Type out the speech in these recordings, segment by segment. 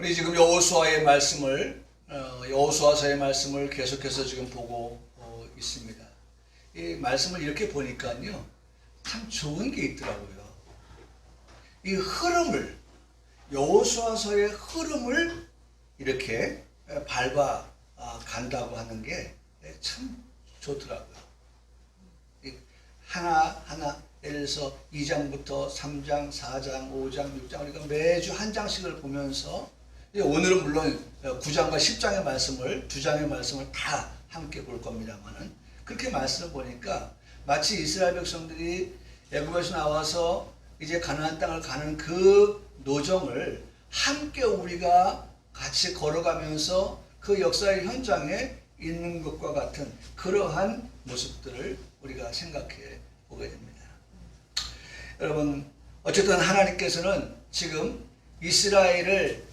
우리 지금 여호수아의 말씀을 여호수아서의 말씀을 계속해서 지금 보고 있습니다. 이 말씀을 이렇게 보니까요, 참 좋은 게 있더라고요. 이 흐름을, 여호수아서의 흐름을 이렇게 밟아 간다고 하는 게 참 좋더라고요. 하나하나, 예를 들어서 2장부터 3장, 4장, 5장, 6장, 우리가 매주 한 장씩을 보면서, 오늘은 물론 9장과 10장의 말씀을, 2장의 말씀을 다 함께 볼 겁니다만은, 그렇게 말씀을 보니까 마치 이스라엘 백성들이 애굽에서 나와서 이제 가나안 땅을 가는 그 노정을 함께 우리가 같이 걸어가면서 그 역사의 현장에 있는 것과 같은 그러한 모습들을 우리가 생각해 보게 됩니다. 여러분, 어쨌든 하나님께서는 지금 이스라엘을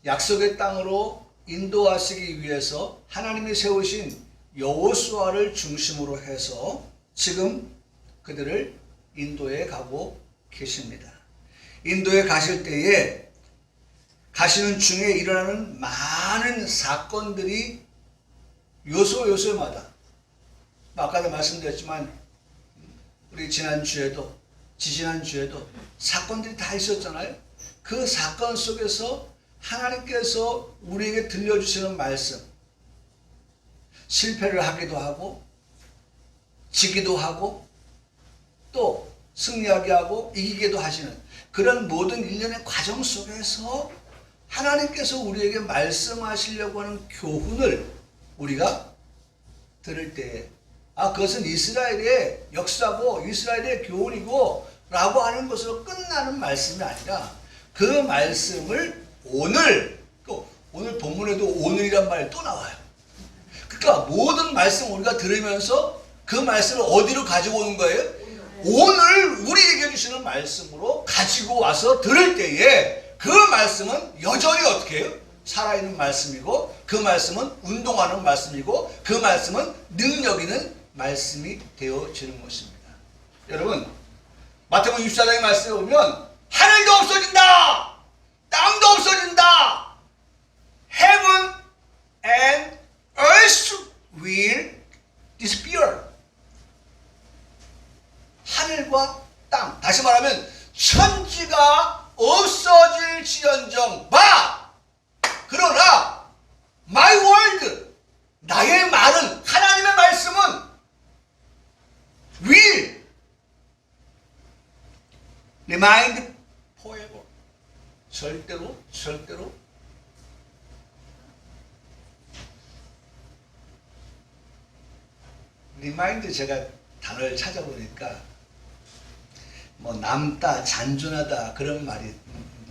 약속의 땅으로 인도하시기 위해서 하나님이 세우신 여호수아를 중심으로 해서 지금 그들을 인도에 가고 계십니다. 인도에 가실 때에 가시는 중에 일어나는 많은 사건들이 요소요소마다, 아까도 말씀드렸지만 우리 지난주에도 지지난주에도 사건들이 다 있었잖아요. 그 사건 속에서 하나님께서 우리에게 들려주시는 말씀, 실패를 하기도 하고 지기도 하고 또 승리하게 하고 이기기도 하시는 그런 모든 일련의 과정 속에서 하나님께서 우리에게 말씀하시려고 하는 교훈을 우리가 들을 때에 그것은 이스라엘의 역사고 이스라엘의 교훈이고 라고 하는 것으로 끝나는 말씀이 아니라 그 말씀을 오늘 본문에도 오늘이란 말이 또 나와요. 그러니까 모든 말씀 우리가 들으면서 그 말씀을 어디로 가지고 오는 거예요? 오늘 우리에게 주시는 말씀으로 가지고 와서 들을 때에 그 말씀은 여전히 어떻게 해요? 살아있는 말씀이고 그 말씀은 운동하는 말씀이고 그 말씀은 능력 있는 말씀이 되어지는 것입니다. 여러분, 마태복음 24장의 말씀에 보면 하늘도 없어진다, 땅도 없어진다, Heaven and earth will disappear. 하늘과 땅, 다시 말하면 천지가 없어질지언정 그러나 my word, 나의 말은, 하나님의 말씀은 will remain forever. 절대로 remind, 제가 단어를 찾아보니까 뭐 남다, 잔존하다 그런 말이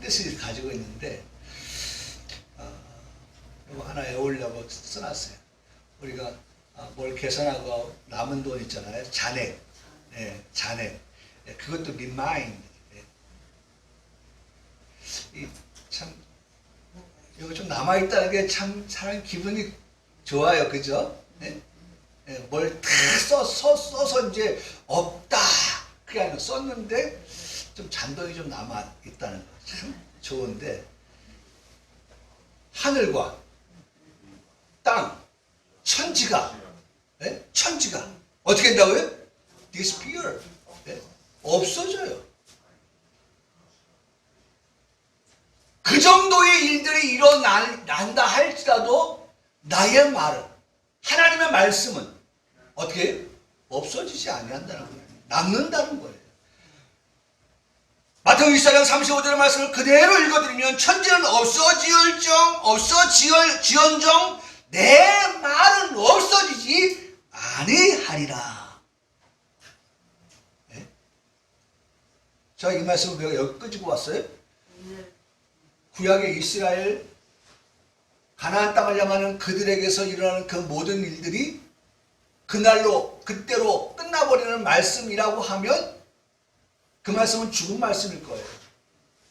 뜻을 가지고 있는데 이거 하나 외우려고 써놨어요. 우리가 뭘 계산하고 남은 돈 있잖아요. 잔액, 잔액. 그것도 remind. 참 이거 좀 남아있다는 게 참 사람 기분이 좋아요, 그죠? 뭘 다 써서 이제 없다 그게 아니라 썼는데 좀 잔돈이 좀 남아 있다는 거 참 좋은데, 하늘과 땅, 천지가 어떻게 된다고요? disappear, 없어져요. 그 정도의 일들이 일어난다 할지라도 나의 말은, 하나님의 말씀은 어떻게 없어지지 아니한다는 거예요. 남는다는 거예요. 마태복음 24장 35절의 말씀을 그대로 읽어드리면 천지는 없어지언정 내 말은 없어지지 아니하리라. 자, 이 말씀을 우리가 여기 끄지고 왔어요. 구약의 이스라엘 가나안 땅을 향하는 그들에게서 일어나는 그 모든 일들이 그때로 끝나버리는 말씀이라고 하면 그 말씀은 죽은 말씀일 거예요.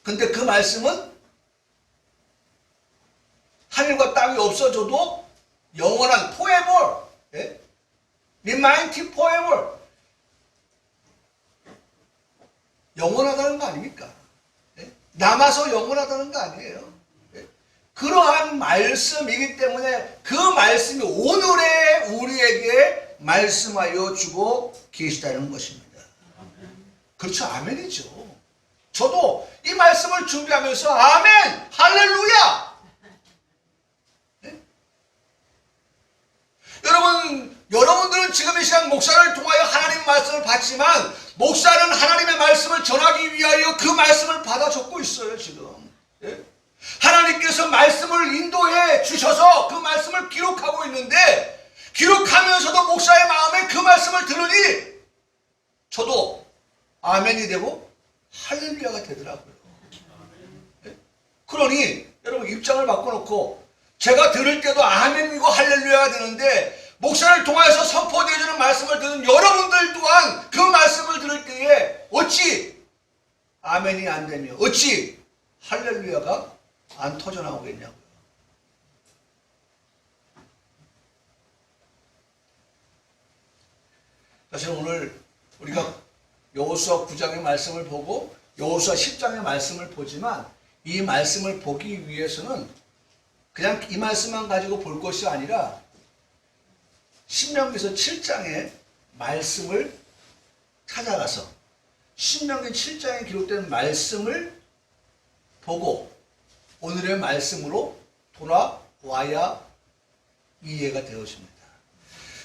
근데 그 말씀은 하늘과 땅이 없어져도 영원한 forever, remain forever, 영원하다는 거 아닙니까? 남아서 영원하다는 거 아니에요. 그러한 말씀이기 때문에 그 말씀이 오늘의 우리에게 말씀하여 주고 계시다는 것입니다. 그렇죠? 아멘이죠. 저도 이 말씀을 준비하면서 아멘! 할렐루야! 네? 여러분들은 지금 이 시간 목사를 통하여 하나님의 말씀을 받지만 목사는 하나님의 말씀을 전하기 위하여 그 말씀을 받아 적고 있어요, 지금. 네? 하나님께서 말씀을 인도해 주셔서 그 말씀을 기록하고 있는데 기록하면서도 목사의 마음에 그 말씀을 들으니 저도 아멘이 되고 할렐루야가 되더라고요. 그러니 여러분 입장을 바꿔놓고 제가 들을 때도 아멘이고 할렐루야가 되는데 목사를 통해서 선포되어주는 말씀을 듣는 여러분들 또한 그 말씀을 들을 때에 어찌 아멘이 안 되며 어찌 할렐루야가 안 터져나오겠냐고요. 사실 오늘 우리가 여호수아 9장의 말씀을 보고 여호수아 10장의 말씀을 보지만 이 말씀을 보기 위해서는 그냥 이 말씀만 가지고 볼 것이 아니라 신명기서 7장의 말씀을 찾아가서 신명기 7장에 기록된 말씀을 보고 오늘의 말씀으로 돌아와야 이해가 되어집니다.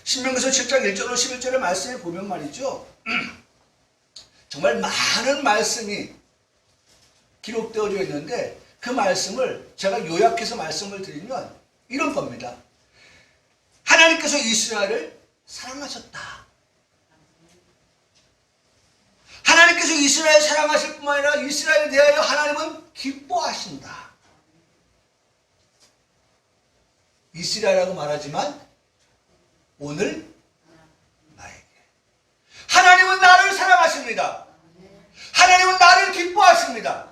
신명기서 7장 1절로 11절의 말씀에 보면 말이죠. 정말 많은 말씀이 기록되어져 있는데 그 말씀을 제가 요약해서 말씀을 드리면 이런 겁니다. 하나님께서 이스라엘을 사랑하셨다. 하나님께서 이스라엘을 사랑하실 뿐만 아니라 이스라엘에 대하여 하나님은 기뻐하신다. 이스라엘이라고 말하지만 오늘 나에게 하나님은 나를 사랑하십니다. 하나님은 나를 기뻐하십니다.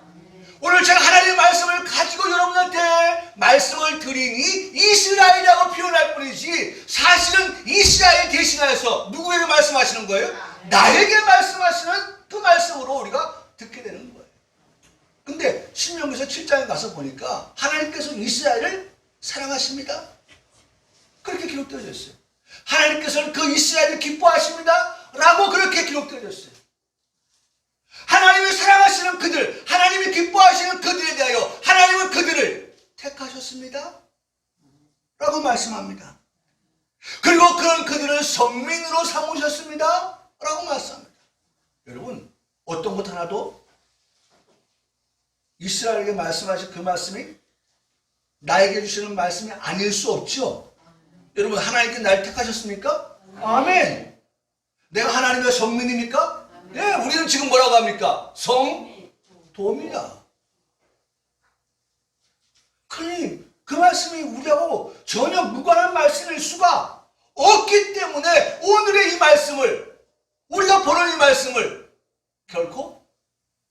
오늘 제가 하나님의 말씀을 가지고 여러분한테 말씀을 드리니 이스라엘이라고 표현할 뿐이지 사실은 이스라엘 대신하여서 누구에게 말씀하시는 거예요? 나에게 말씀하시는 그 말씀으로 우리가 듣게 되는 거예요. 근데 신명기서 7장에 가서 보니까 하나님께서 이스라엘을 사랑하십니다. 그렇게 기록되어져 있어요. 하나님께서는 그 이스라엘을 기뻐하십니다. 라고 그렇게 기록되어져 있어요. 하나님이 사랑하시는 그들, 하나님이 기뻐하시는 그들에 대하여 하나님은 그들을 택하셨습니다. 라고 말씀합니다. 그리고 그런 그들을 성민으로 삼으셨습니다. 라고 말씀합니다. 여러분, 어떤 것 하나도 이스라엘에게 말씀하신 그 말씀이 나에게 주시는 말씀이 아닐 수 없죠. 여러분, 하나님께 날 택하셨습니까? 아멘. 내가 하나님의 성민입니까? 예, 우리는 지금 뭐라고 합니까? 성도입니다. 그러니 그 말씀이 우리하고 전혀 무관한 말씀일 수가 없기 때문에 오늘의 이 말씀을 우리가 보는 이 말씀을 결코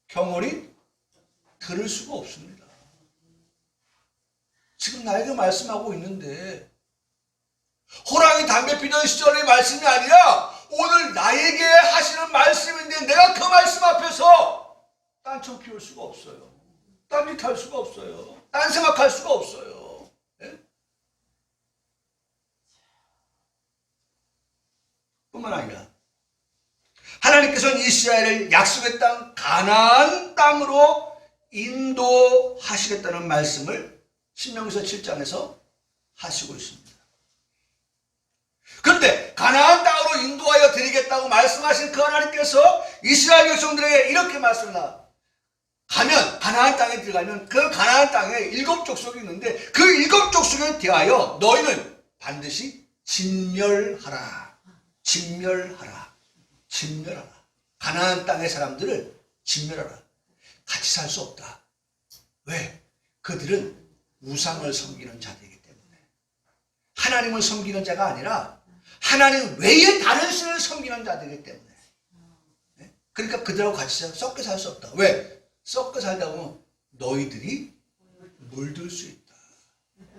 경홀히 들을 수가 없습니다. 지금 나에게 말씀하고 있는데 호랑이 담배 피던 시절의 말씀이 아니라 오늘 나에게 하시는 말씀인데 내가 그 말씀 앞에서 딴청 피울 수가 없어요. 딴짓 할 수가 없어요. 딴 생각할 수가 없어요. 네? 뿐만 아니라 하나님께서는 이스라엘을 약속의 땅 가나안 땅으로 인도하시겠다는 말씀을 신명기서 7장에서 하시고 있습니다. 그런데 가나안 땅으로 인도하여 드리겠다고 말씀하신 그 하나님께서 이스라엘 백성들에게 이렇게 말씀합니다. 가나안 땅에 들어가면 그 가나안 땅에 7족속이 있는데 그 7족속에 대하여 너희는 반드시 진멸하라. 진멸하라. 진멸하라. 가나안 땅의 사람들을 진멸하라. 같이 살 수 없다. 왜? 그들은 우상을 섬기는 자들이기 때문에. 하나님을 섬기는 자가 아니라 하나님 외에 다른 신을 섬기는 자들이기 때문에. 네? 그러니까 그들하고 같이 섞여 살 수 없다. 왜? 섞여 살다 보면 너희들이 물들 수 있다.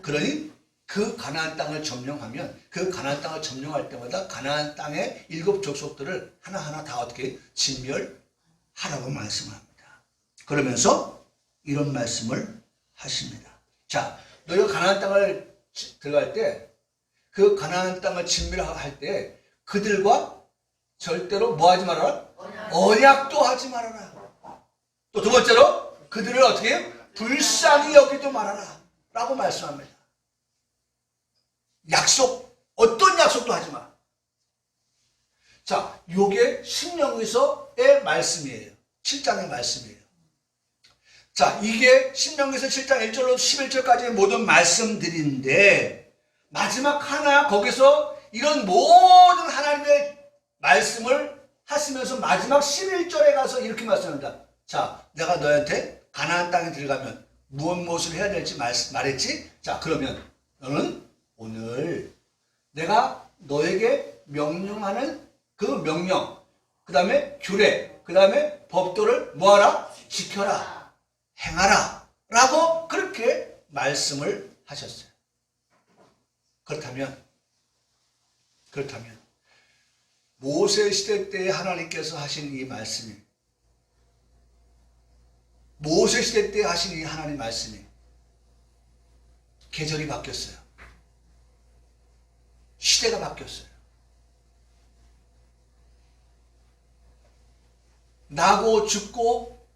그러니 그 가나안 땅을 점령하면 그 가나안 땅을 점령할 때마다 가나안 땅의 7족속들을 하나하나 다 어떻게 진멸하라고 말씀합니다. 그러면서 이런 말씀을 하십니다. 자, 너희가 가나안 땅을 들어갈 때 그 가나안 땅을 진멸할 때 그들과 절대로 뭐 하지 말아라? 언약도 하지 말아라. 또 두 번째로 그들을 어떻게 해요? 불쌍히 여기도 말아라 라고 말씀합니다. 약속, 어떤 약속도 하지 마. 자, 요게 신명기서의 말씀이에요. 7장의 말씀이에요. 자, 이게 신명기서 7장 1절로 11절까지의 모든 말씀들인데 마지막 하나 거기서 이런 모든 하나님의 말씀을 하시면서 마지막 11절에 가서 이렇게 말씀합니다. 자, 내가 너한테 가나안 땅에 들어가면 무엇을 해야 될지 말했지? 자, 그러면 너는 오늘 내가 너에게 명령하는 그 명령, 그 다음에 규례, 그 다음에 법도를 뭐하라? 지켜라, 행하라 라고 그렇게 말씀을 하셨어요. 그렇다면 모세 시대 때 하나님께서 하신 이 말씀이, 모세 시대 때 하신 이 하나님 말씀이 계절이 바뀌었어요. 시대가 바뀌었어요. 나고 죽고,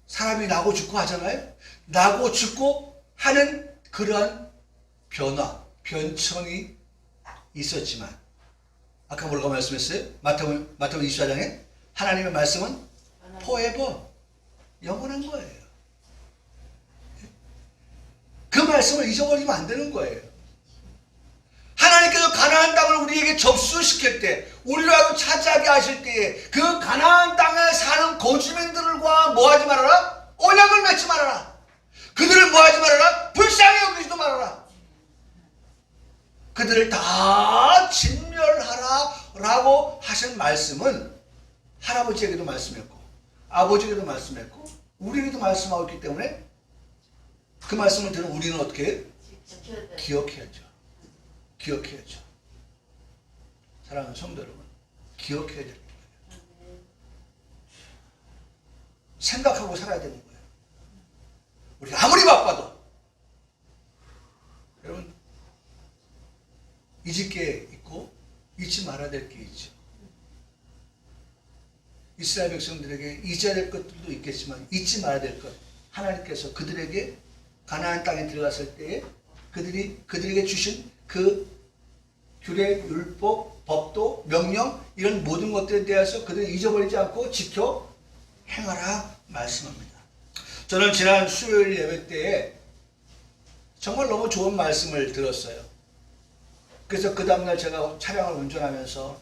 사람이 나고 죽고 하잖아요. 나고 죽고 하는 그러한 변화, 변천이 있었지만 아까 뭐라고 말씀했어요? 마태복음 24장에 하나님의 말씀은 forever, 영원한 거예요. 그 말씀을 잊어버리면 안 되는 거예요. 하나님께서 가나안 땅을 우리에게 접수시킬 때, 우리라도 차지하게 하실 때에 그 가나안 땅에 사는 거주민들과 뭐하지 말아라? 언약을 맺지 말아라. 그들을 뭐하지 말아라? 불쌍히 여기지도 말아라. 그들을 다 진멸하라 라고 하신 말씀은 할아버지에게도 말씀했고 아버지에게도 말씀했고 우리에게도 말씀하고 있기 때문에 그 말씀을 들은 우리는 어떻게 해요? 기억해야죠. 기억해야죠. 사랑하는 성도 여러분, 기억해야 될 거예요. 생각하고 살아야 되는 거예요. 우리가 아무리 바빠도 여러분 잊을 게 있고 잊지 말아야 될 게 있죠. 이스라엘 백성들에게 잊어야 될 것들도 있겠지만 잊지 말아야 될 것, 하나님께서 그들에게 가나안 땅에 들어갔을 때에 그들에게 주신 그 규례, 율법, 법도, 명령 이런 모든 것들에 대해서 그들이 잊어버리지 않고 지켜 행하라 말씀합니다. 저는 지난 수요일 예배 때에 정말 너무 좋은 말씀을 들었어요. 그래서 그 다음날 제가 차량을 운전하면서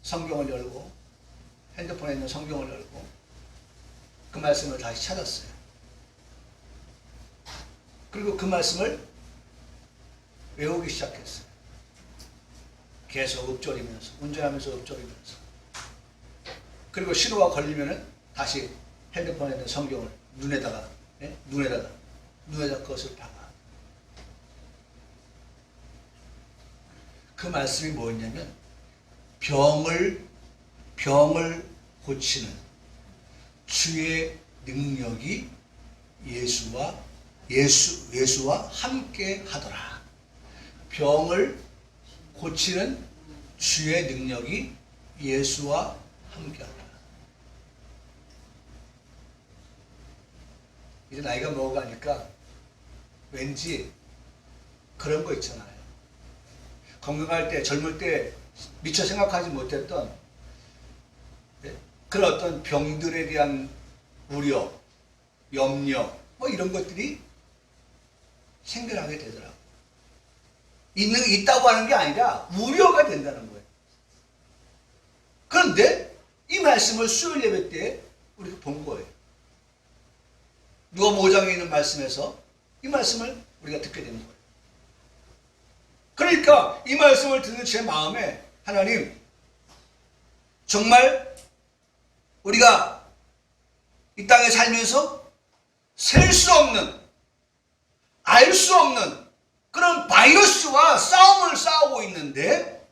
성경을 열고 핸드폰에 있는 성경을 열고 그 말씀을 다시 찾았어요. 그리고 그 말씀을 외우기 시작했어요. 계속 읊조리면서, 운전하면서 읊조리면서. 그리고 신호가 걸리면은 다시 핸드폰에 있는 성경을 눈에다가 그것을 박아. 그 말씀이 뭐였냐면 병을 고치는 주의 능력이 예수와 함께 하더라. 병을 고치는 주의 능력이 예수와 함께 하더라. 이제 나이가 먹어가니까 왠지 그런 거 있잖아요. 건강할 때, 젊을 때 미처 생각하지 못했던 그런 어떤 병들에 대한 우려, 염려, 뭐 이런 것들이 생겨나게 되더라고요. 있다고 하는 게 아니라 우려가 된다는 거예요. 그런데 이 말씀을 수요일 예배 때 우리가 본 거예요. 누가복음 5장에 있는 말씀에서 이 말씀을 우리가 듣게 되는 거예요. 그러니까 이 말씀을 듣는 제 마음에 하나님, 정말 우리가 이 땅에 살면서 셀 수 없는, 알 수 없는 그런 바이러스와 싸움을 싸우고 있는데,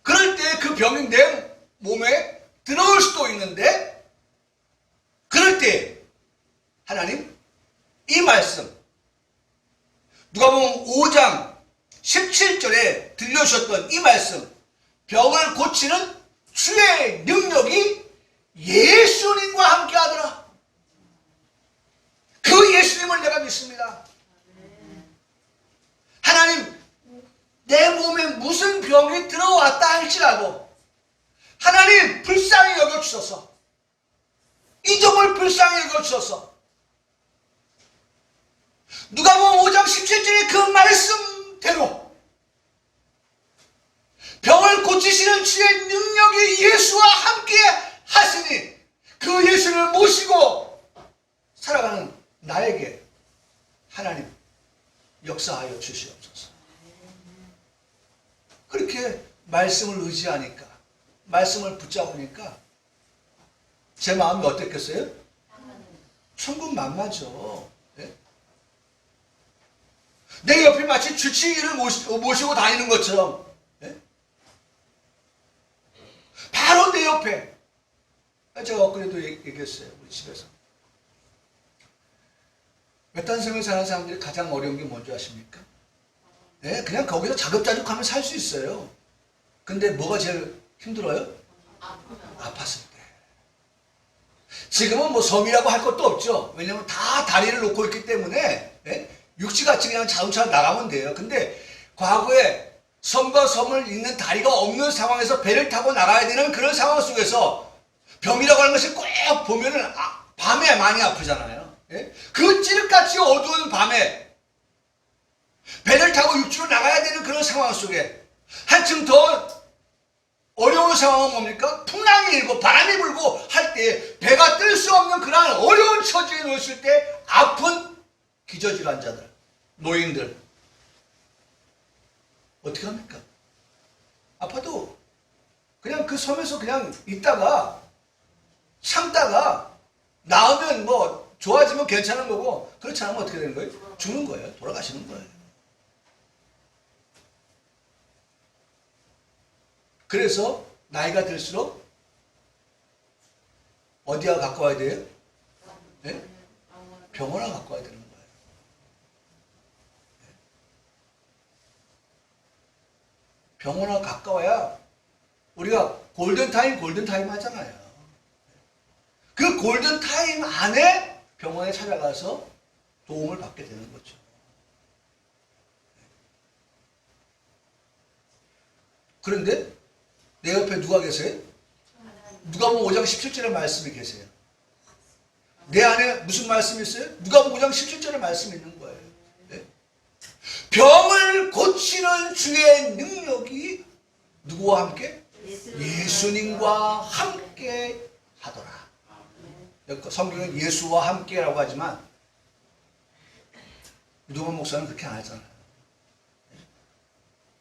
그럴 때 그 병이 내 몸에 들어올 수도 있는데, 그럴 때 하나님 이 말씀 누가복음 5장 17절에 들려주셨던 이 말씀, 병을 고치는 주의 능력이 예수님과 함께 하더라. 그 예수님을 내가 믿습니다. 하나님, 내 몸에 무슨 병이 들어왔다 할지라도 하나님 불쌍히 여겨주소서. 이 점을 불쌍히 여겨주소서. 누가복음 5장 17절의 그 말씀대로 병을 고치시는 주의 능력이 예수와 함께 하시니 그 예수를 모시고 살아가는 나에게 하나님 역사하여 주시옵소서. 그렇게 말씀을 의지하니까, 말씀을 붙잡으니까 제 마음이 어땠겠어요? 천군만마죠. 네? 내 옆에 마치 주치의를 모시고 다니는 것처럼, 네? 바로 내 옆에. 제가 엊그제도 얘기했어요. 우리 집에서. 외딴생을 사는 사람들이 가장 어려운 게 뭔지 아십니까? 네, 그냥 거기서 자급자족하면 살 수 있어요. 근데 뭐가 제일 힘들어요? 아팠을 때. 지금은 뭐 섬이라고 할 것도 없죠. 왜냐면 다 다리를 놓고 있기 때문에, 네? 육지같이 그냥 자동차로 나가면 돼요. 근데 과거에 섬과 섬을 잇는 다리가 없는 상황에서 배를 타고 나가야 되는 그런 상황 속에서 병이라고 하는 것이 꼭 보면은 밤에 많이 아프잖아요. 예? 그 찌릿같이 어두운 밤에 배를 타고 육지로 나가야 되는 그런 상황 속에 한층 더 어려운 상황은 뭡니까? 풍랑이 일고 바람이 불고 할 때 배가 뜰 수 없는 그러한 어려운 처지에 놓였을 때 아픈 기저질환자들, 노인들 어떻게 합니까? 아파도 그냥 그 섬에서 그냥 있다가 참다가 나으면 뭐 좋아지면 괜찮은 거고 그렇지 않으면 어떻게 되는 거예요? 죽는 거예요. 돌아가시는 거예요. 그래서 나이가 들수록 어디와 가까워야 돼요? 네? 병원에 가까워야 되는 거예요. 병원에 가까워야 우리가 골든타임 하잖아요. 그 골든타임 안에 병원에 찾아가서 도움을 받게 되는 거죠. 그런데 내 옆에 누가 계세요? 누가복음 5장 17절의 말씀이 계세요. 내 안에 무슨 말씀이 있어요? 누가복음 5장 17절의 말씀이 있는 거예요. 네? 병을 고치는 주의 능력이 누구와 함께? 예수님과 함께 하더라. 성경은 예수와 함께라고 하지만 누가복음 목사는 그렇게 안 하잖아요.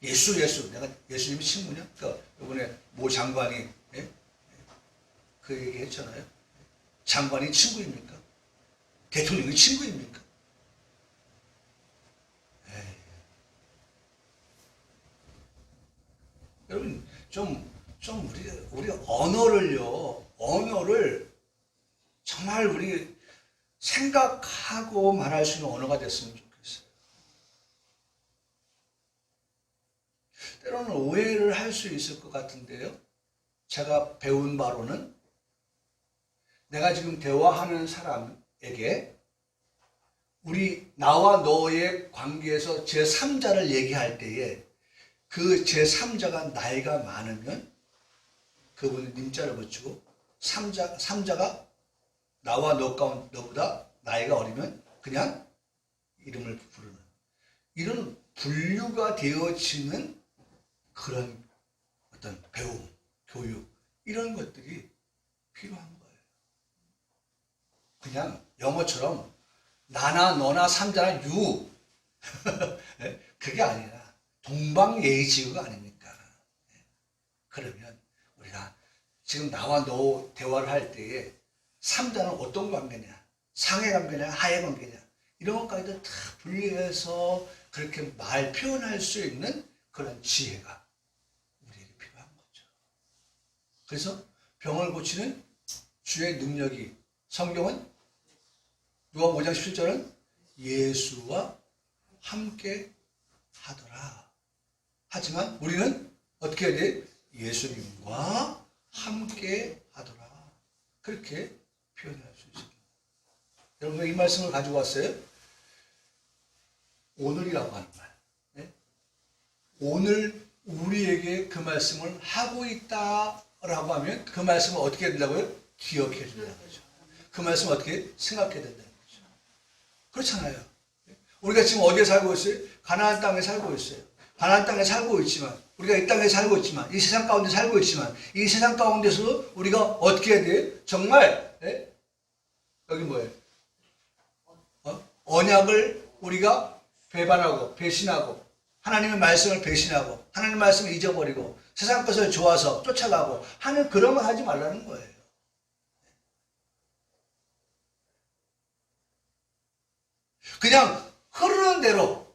예수. 내가 예수님이 친구냐? 그러니까 이번에 모 장관이 그 얘기 했잖아요. 장관이 친구입니까? 대통령이 친구입니까? 에이. 여러분 좀 우리 언어를 정말 우리 생각하고 말할 수 있는 언어가 됐으면 좋겠어요. 때로는 오해를 할 수 있을 것 같은데요. 제가 배운 바로는 내가 지금 대화하는 사람에게 나와 너의 관계에서 제3자를 얘기할 때에 그 제3자가 나이가 많으면 그분은 님자를 붙이고 3자가 나와 너보다 나이가 어리면 그냥 이름을 부르는 이런 분류가 되어지는 그런 어떤 배움, 교육 이런 것들이 필요한 거예요. 그냥 영어처럼 나나 너나 3자나 유 그게 아니라 동방예의지구가 아닙니까? 그러면 우리가 지금 나와 너 대화를 할 때에 3자는 어떤 관계냐, 상해 관계냐, 하해 관계냐 이런 것까지도 다 분리해서 그렇게 말 표현할 수 있는 그런 지혜가 우리에게 필요한 거죠. 그래서 병을 고치는 주의 능력이 성경은 누가 5장 17절은 예수와 함께 하더라. 하지만 우리는 어떻게 해야 돼? 예수님과 함께 하더라. 그렇게 표현할 수 있습니다. 여러분 이 말씀을 가지고 왔어요. 오늘이라고 하는 말. 네? 오늘 우리에게 그 말씀을 하고 있다라고 하면 그 말씀을 어떻게 해야 된다고요? 기억해야 된다는 거죠. 그 말씀을 어떻게 생각해야 된다는 거죠. 그렇잖아요. 우리가 지금 어디에 살고 있어요? 가나안 땅에 살고 있어요. 가나안 땅에 살고 있지만 우리가 이 땅에 살고 있지만 이 세상 가운데 살고 있지만 이 세상 가운데서도 우리가 어떻게 해야 돼요? 정말 여기 뭐예요? 언약을 우리가 배반하고 배신하고 하나님의 말씀을 배신하고 하나님의 말씀을 잊어버리고 세상 것을 좋아서 쫓아가고 하는 그런 걸 하지 말라는 거예요. 그냥 흐르는 대로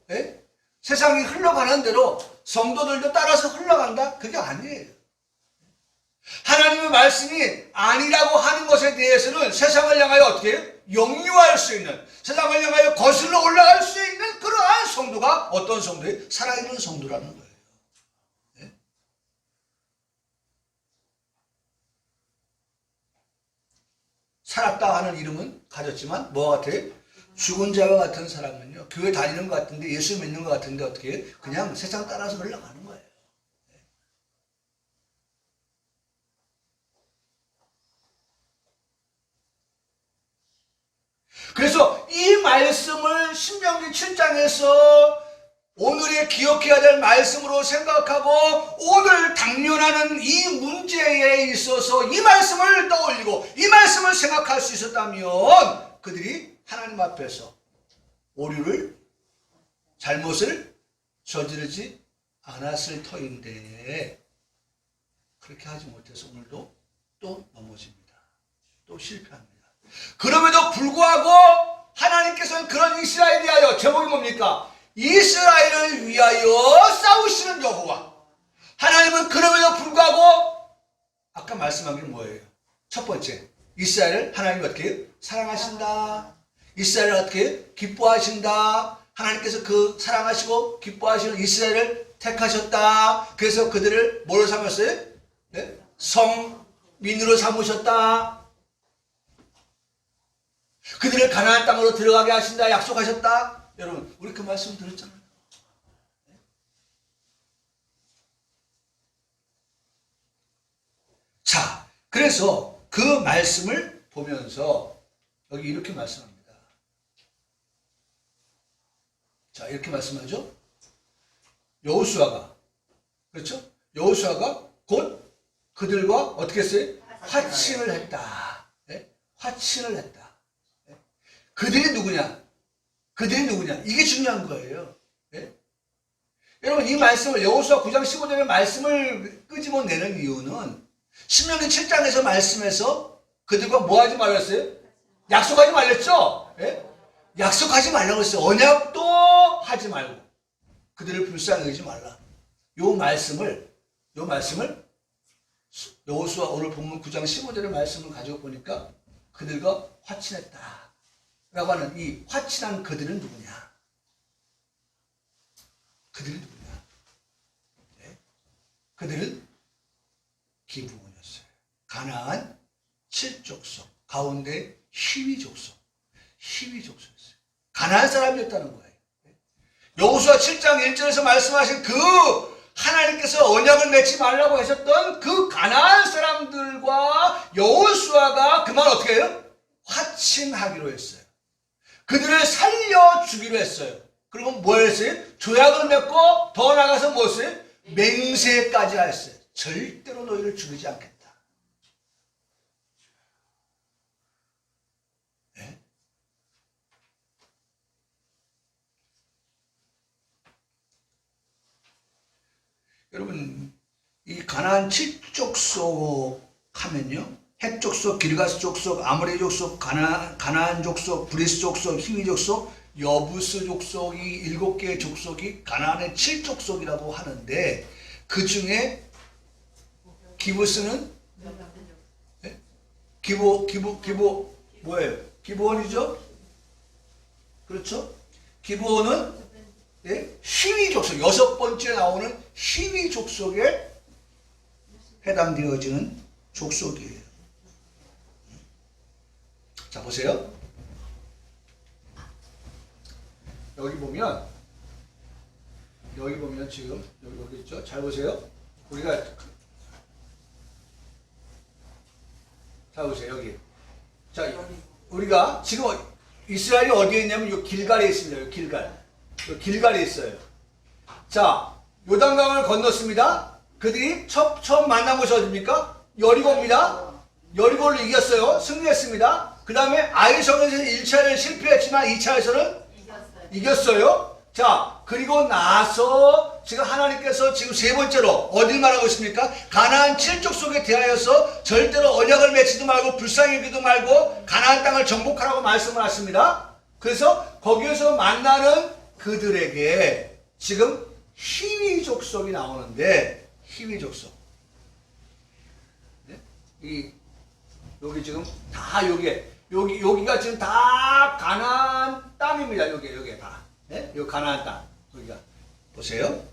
세상이 흘러가는 대로 성도들도 따라서 흘러간다? 그게 아니에요. 하나님의 말씀이 아니라고 하는 것에 대해서는 세상을 향하여 어떻게 해요? 역류할 수 있는, 세상을 향하여 거슬러 올라갈 수 있는 그러한 성도가 어떤 성도예요? 살아있는 성도라는 거예요. 네? 살았다 하는 이름은 가졌지만 뭐와 같아요? 죽은 자와 같은 사람은요, 교회 다니는 것 같은데 예수 믿는 것 같은데 어떻게 해요? 그냥 세상 따라서 흘러가는 거예요. 그래서 이 말씀을 신명기 7장에서 오늘의 기억해야 될 말씀으로 생각하고 오늘 당면하는 이 문제에 있어서 이 말씀을 떠올리고 이 말씀을 생각할 수 있었다면 그들이 하나님 앞에서 오류를, 잘못을 저지르지 않았을 터인데 그렇게 하지 못해서 오늘도 또 넘어집니다. 또 실패합니다. 그럼에도 불구하고 하나님께서는 그런 이스라엘을 위하여, 제목이 뭡니까? 이스라엘을 위하여 싸우시는 여호와. 하나님은 그럼에도 불구하고 아까 말씀한 게 뭐예요? 첫 번째, 이스라엘을 하나님이 어떻게 해요? 사랑하신다. 이스라엘을 어떻게 해요? 기뻐하신다. 하나님께서 그 사랑하시고 기뻐하시는 이스라엘을 택하셨다. 그래서 그들을 뭐로 삼았어요? 네? 성민으로 삼으셨다. 그들을 가나안 땅으로 들어가게 하신다. 약속하셨다. 여러분, 우리 그 말씀 들었잖아요. 자, 그래서 그 말씀을 보면서 여기 이렇게 말씀합니다. 자, 이렇게 말씀하죠. 여호수아가, 그렇죠? 여호수아가 곧 그들과 어떻게 했어요? 화친을 했다. 네? 화친을 했다. 그들이 누구냐? 그들이 누구냐? 이게 중요한 거예요. 네? 여러분, 이 말씀을 여호수아 9장 15절의 말씀을 끄집어내는 이유는 신명기 7장에서 말씀해서 그들과 뭐 하지 말았어요? 약속하지 말랬죠? 네? 약속하지 말라고 했어요. 언약도 하지 말고 그들을 불쌍히 여기지 말라. 요 말씀을 여호수아 오늘 본문 9장 15절의 말씀을 가지고 보니까 그들과 화친했다 라고 하는 이 화친한 그들은 누구냐? 그들은 누구냐? 네? 그들은 기브온이었어요. 가나안 7족속 가운데 히위 족속이었어요. 가나안 사람이었다는 거예요. 여호수아 7장 1절에서 말씀하신 그 하나님께서 언약을 맺지 말라고 하셨던 그 가나안 사람들과 여호수아가 그 말 어떻게 해요? 화친하기로 했어요. 그들을 살려주기로 했어요. 그리고 뭐 했어요? 조약을 맺고 더 나가서 뭐 했어요? 맹세까지 했어요. 절대로 너희를 죽이지 않겠다. 네? 여러분, 이 가나안 7족속 하면요, 헷 족속, 기르가스 족속, 아모레 족속, 가나안 족속, 브리스 족속, 히위 족속, 여부스 족속이 7개의 족속이 가나안의 7족속이라고 하는데 그 중에 기브스는 네? 기보 뭐예요? 기브원이죠? 그렇죠? 기브온은 예? 히위 족속, 6번째 나오는 히위 족속에 해당되어지는 족속이에요. 자, 보세요. 여기 보면 지금 여기 있죠? 잘 보세요. 우리가 자 보세요. 여기. 자, 우리가 지금 이스라엘이 어디에 있냐면 요 길갈에 있습니다. 요 길갈. 요 길갈에 있어요. 자, 요단강을 건넜습니다. 그들이 처음 만난 곳이 어디입니까? 여리고입니다. 여리고를 이겼어요. 승리했습니다. 그 다음에 아이성에서 1차를 실패했지만 2차에서는 이겼어요. 자, 그리고 나서 지금 하나님께서 지금 세 번째로 어딜 말하고 있습니까? 가나안 7족속에 대하여서 절대로 언약을 맺지도 말고 불쌍히기도 말고 가나안 땅을 정복하라고 말씀을 하십니다. 그래서 거기에서 만나는 그들에게 지금 히위 족속이 나오는데, 히위 족속. 네? 여기 지금 다 여기가 지금 다 가나안 땅입니다. 여기 다. 네? 요 가나안 땅. 여기가. 보세요.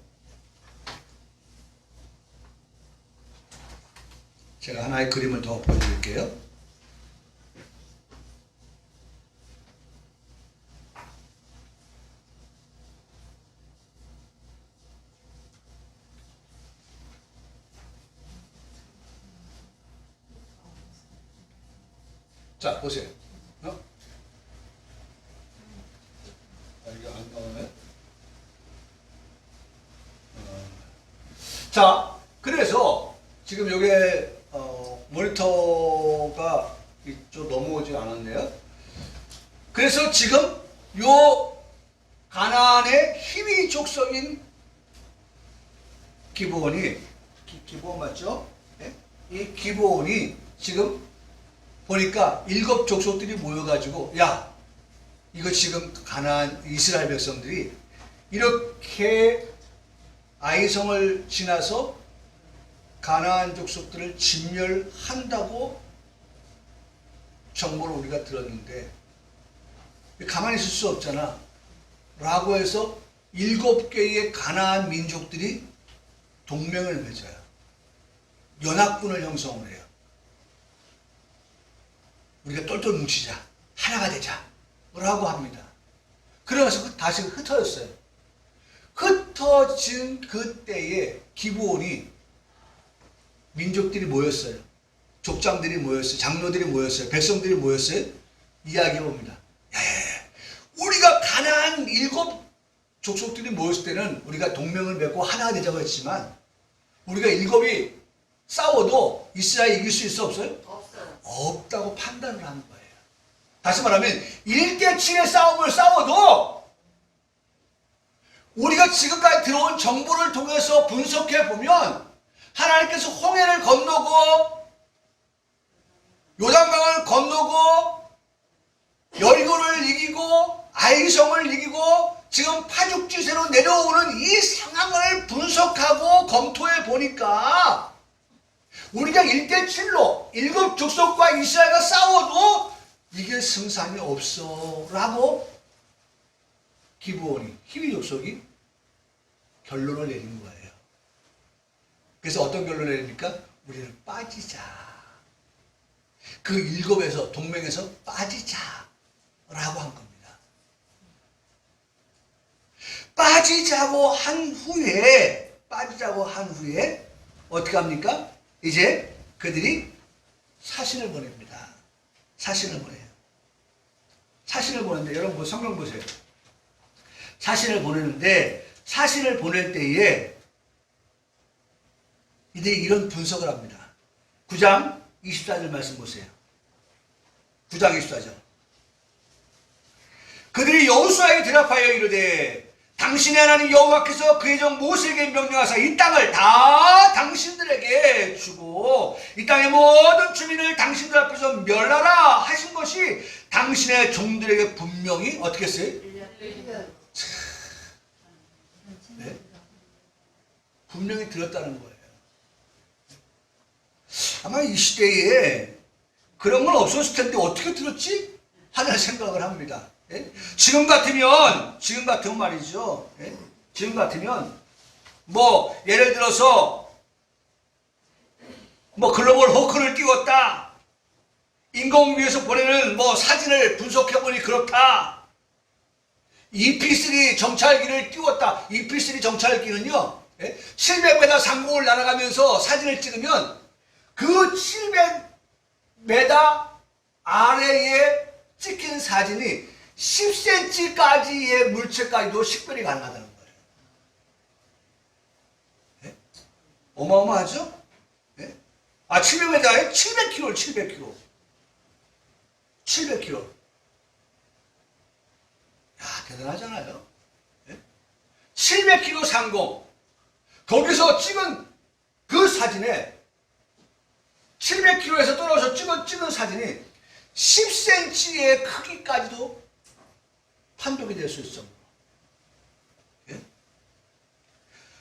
제가 하나의 그림을 더 보여드릴게요. 자, 보세요. 이게 안 나오네. 자, 그래서 지금 요게 모니터가 이쪽 넘어오지 않았네요. 그래서 지금 요 가나안의 히위 족속인 기브온이 기브온 맞죠? 네? 이 기브온이 지금 보니까 7 족속들이 모여가지고, 야, 이거 지금 가나안 이스라엘 백성들이 이렇게 아이성을 지나서 가나안 족속들을 진멸한다고 정보를 우리가 들었는데 가만히 있을 수 없잖아 라고 해서 7개의 가나안 민족들이 동맹을 맺어요. 연합군을 형성을 해요. 우리가 똘똘 뭉치자, 하나가 되자 라고 합니다. 그러면서 다시 흩어졌어요. 흩어진 그때에 기브온이 민족들이 모였어요. 족장들이 모였어요. 장로들이 모였어요. 백성들이 모였어요. 이야기해봅니다. 우리가 가나안 7 족속들이 모였을 때는 우리가 동맹을 맺고 하나가 되자고 했지만 우리가 7이 싸워도 이스라엘 이길 수 있어 없어요? 없어요. 없다고 판단을 하는 거예요. 다시 말하면 1대7의 싸움을 싸워도 우리가 지금까지 들어온 정보를 통해서 분석해 보면 하나님께서 홍해를 건너고 요단강을 건너고 여리고를 이기고 아이성을 이기고 지금 파죽지세로 내려오는 이 상황을 분석하고 검토해 보니까 우리가 1대7로 7 족속과 이스라엘과 싸워도 이게 승산이 없어 라고 기브온이 히위 족속이 결론을 내린 거예요. 그래서 어떤 결론을 내립니까? 우리는 빠지자. 그 7에서 동맹에서 빠지자 라고 한 겁니다. 빠지자고 한 후에 어떻게 합니까? 이제 그들이 사신을 보냅니다. 사신을 보내요. 사신을 보내는데 여러분 성경 보세요. 사신을 보내는데 사신을 보낼 때에 이들이 이런 분석을 합니다. 9장 24절 말씀 보세요. 9장 24절. 그들이 여호수아에게 대답하여 이르되 당신의 하나님 여호와께서 그의 종 모세에게 명령하사 이 땅을 다 당신들에게 주고 이 땅의 모든 주민을 당신들 앞에서 멸하라 하신 것이 당신의 종들에게 분명히 어떻게 했어요? 네? 분명히 들었다는 거예요. 아마 이 시대에 그런 건 없었을 텐데 어떻게 들었지? 하는 생각을 합니다. 예? 지금 같으면 말이죠. 예? 지금 같으면 뭐 예를 들어서 뭐 글로벌 호크를 띄웠다. 인공위에서 보내는 뭐 사진을 분석해보니 그렇다. EP3 정찰기를 띄웠다. EP3 정찰기는요, 700m 상공을 날아가면서 사진을 찍으면 그 700m 아래에 찍힌 사진이 10cm까지의 물체까지도 식별이 가능하다는 거예요. 예? 어마어마하죠? 예? 700m에 700km, 700km. 700km. 야, 대단하잖아요. 예? 700km 상공. 거기서 찍은 그 사진에 700km에서 떨어져서 찍은 사진이 10cm의 크기까지도 판독이 될 수 있습니다. 예?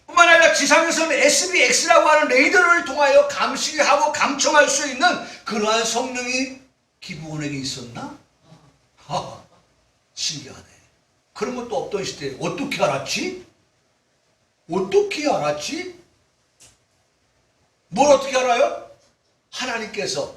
뿐만 아니라 지상에서는 SBX라고 하는 레이더를 통하여 감시하고 감청할 수 있는 그러한 성능이 기부원에게 있었나? 신기하네. 그런 것도 없던 시대에 어떻게 알았지? 어떻게 알았지? 뭘 어떻게 알아요? 하나님께서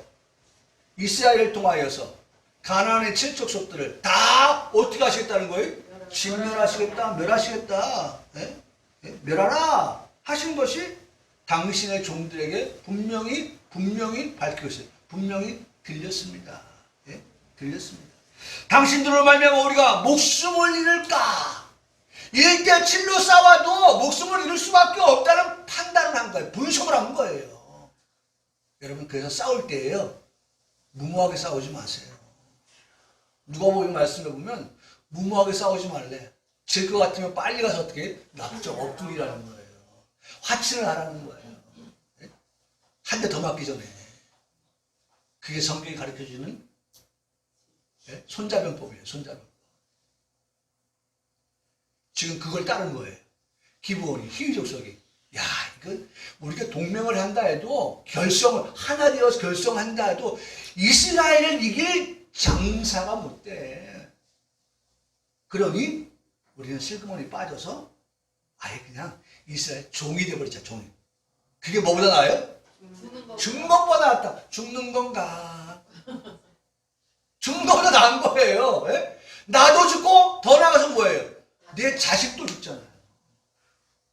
이스라엘을 통하여서 가나안의 칠족속들을 다 어떻게 하시겠다는 거예요? 진멸하시겠다, 멸하시겠다. 예? 예? 멸하라 하신 것이 당신의 종들에게 분명히 밝히고 있어요. 분명히 들렸습니다. 예? 들렸습니다. 당신들로 말미암아 우리가 목숨을 잃을까? 1대7로 싸워도 목숨을 잃을 수밖에 없다는 판단을 한 거예요. 분석을 한 거예요. 여러분, 그래서 싸울 때에요, 무모하게 싸우지 마세요. 누가복음 말씀해 보면 무모하게 싸우지 말래. 질 것 같으면 빨리 가서 어떻게 납작 엎드리라는 거예요. 화친을 하라는 거예요. 한 대 더 맞기 전에. 그게 성경이 가르쳐주는 손자병법이에요. 손자병법. 지금 그걸 따른 거예요. 기브온이, 희위족속이. 야, 이거 우리가 동맹을 한다 해도 하나 되어서 결성한다 해도 이스라엘을 이길 장사가 못 돼. 그러니 우리는 슬그머니 빠져서 아예 그냥 이스라엘 종이 되어버리자, 종이. 그게 뭐보다 나아요? 죽는 것보다 낫다. 죽는 건가? 죽는 것보다 나은 거예요. 예? 나도 죽고 더 나아가서 뭐예요? 내 자식도 죽잖아요.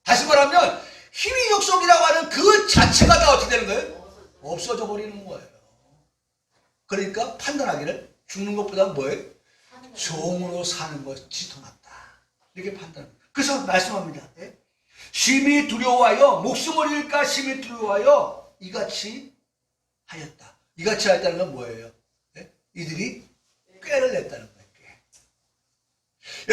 다시 말하면 희위족속이라고 하는 그 자체가 다 어떻게 되는 거예요? 없어져 버리는 거예요. 그러니까 판단하기를 죽는 것보다 뭐예요? 종으로 사는 것이 더 낫다. 이렇게 판단합니다. 그래서 말씀합니다. 예? 심히 두려워하여 목숨을 잃을까 심히 두려워하여 이같이 하였다. 이같이 하였다는 건 뭐예요? 예? 이들이 꾀를 냈다는 거예요. 꾀.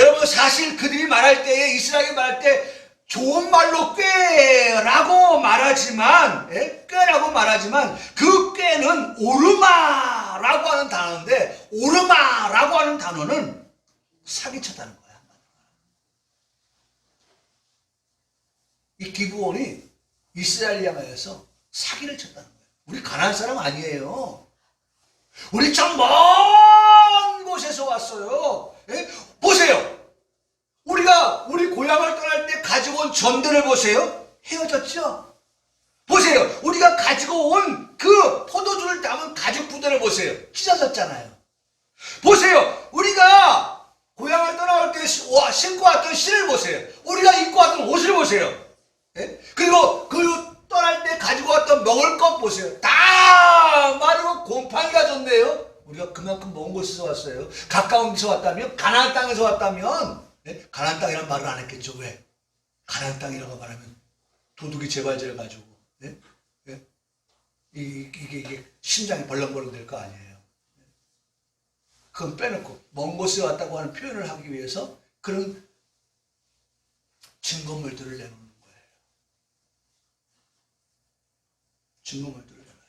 여러분, 사실 그들이 말할 때에, 이스라엘이 말할 때 좋은 말로 꾀라고 말하지만, 꾀라고 말하지만 그 꾀는 오르마라고 하는 단어인데, 오르마라고 하는 단어는 사기쳤다는 거야. 이 기브온이 이스라엘 향하여서 사기를 쳤다는 거예요. 우리 가나안 사람 아니에요. 우리 참 먼 곳에서 왔어요. 보세요. 우리 고향을 떠날 때 가지고 온 전대를 보세요. 헤어졌죠? 보세요. 우리가 가지고 온 그 포도주를 담은 가죽 부대를 보세요. 찢어졌잖아요. 보세요. 우리가 고향을 떠나올 때 신고 왔던 신을 보세요. 우리가 입고 왔던 옷을 보세요. 그리고 떠날 때 가지고 왔던 먹을 것 보세요. 다 마르고 곰팡이가 졌네요. 우리가 그만큼 먼 곳에서 왔어요. 가까운 데서 왔다면, 가나안 땅에서 왔다면, 가나안 땅이란 말을 안 했겠죠. 왜? 가나안 땅이라고 말하면 도둑이 재발질 가지고 이게 심장이 벌렁벌렁 될 거 아니에요. 그건 빼놓고 먼 곳에 왔다고 하는 표현을 하기 위해서 그런 증거물들을 내놓는 거예요. 증거물들을 내놔요.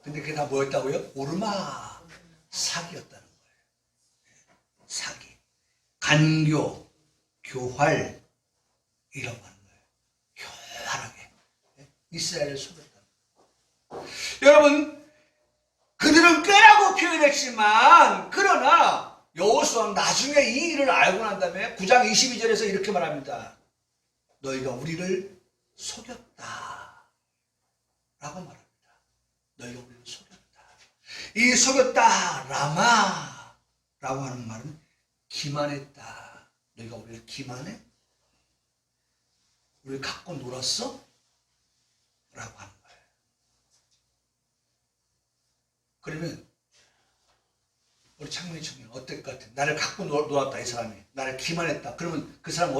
근데 그게 다 뭐였다고요? 오르마, 사기였다는 거예요. 사기. 간교, 교활, 이라고 하는 거예요. 교활하게 이스라엘을 속였다. 여러분, 그들은 꾀라고 그랬지만 그러나 여호수아는 나중에 이 일을 알고 난 다음에 9장 22절에서 이렇게 말합니다. 너희가 우리를 속였다 라고 말합니다. 너희가 우리를 속였다. 이 속였다 라마 라고 하는 말은 기만했다. 너희가 우리를 기만해? 우리를 갖고 놀았어? 라고 하는 거예요. 그러면 우리 창문이 청년 어떨 것 같아? 나를 갖고 놀았다 이 사람이. 나를 기만했다. 그러면 그 사람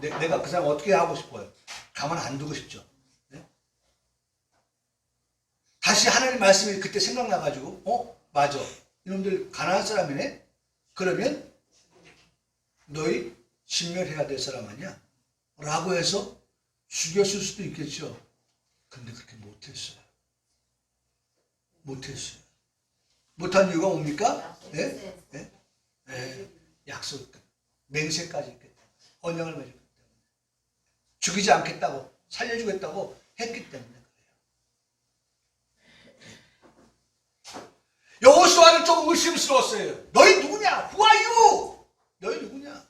내가 그 사람 어떻게 하고 싶어요? 가만 안 두고 싶죠. 네? 다시 하나님 말씀이 그때 생각나가지고 맞아. 이놈들 가난한 사람이네? 그러면 너희 진멸해야 될 사람 아니야? 라고 해서 죽였을 수도 있겠죠. 근데 그렇게 못했어요. 못한 이유가 뭡니까? 네? 네? 네. 약속, 맹세까지 했기 때문에, 언약을 맺었기 때문에, 죽이지 않겠다고, 살려주겠다고 했기 때문에 그래요. 여호수아는 조금 의심스러웠어요. 너희 누구냐? Who are you? 너희 누구냐?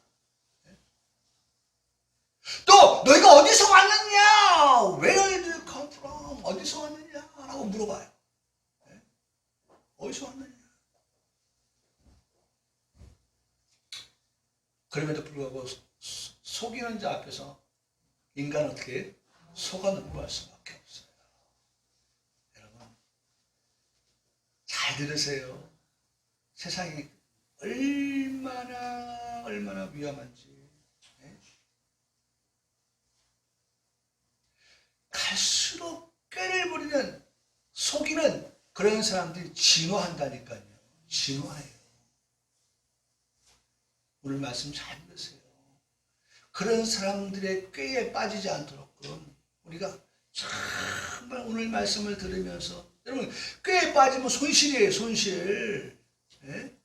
또 너희가 어디서 왔느냐? Where do you come from? 어디서 왔느냐? 라고 물어봐요. 어디서 왔느냐? 그럼에도 불구하고 속이는 자 앞에서 인간은 어떻게 속아 넘어갈 수밖에 없어요. 여러분 잘 들으세요. 세상이 얼마나 위험한지. 갈수록 꾀를 부리는 속이는 그런 사람들이 진화한다니까요. 진화해요. 오늘 말씀 잘 들으세요. 그런 사람들의 꾀에 빠지지 않도록 우리가 정말 오늘 말씀을 들으면서 여러분 꾀에 빠지면 손실이에요. 손실. 예?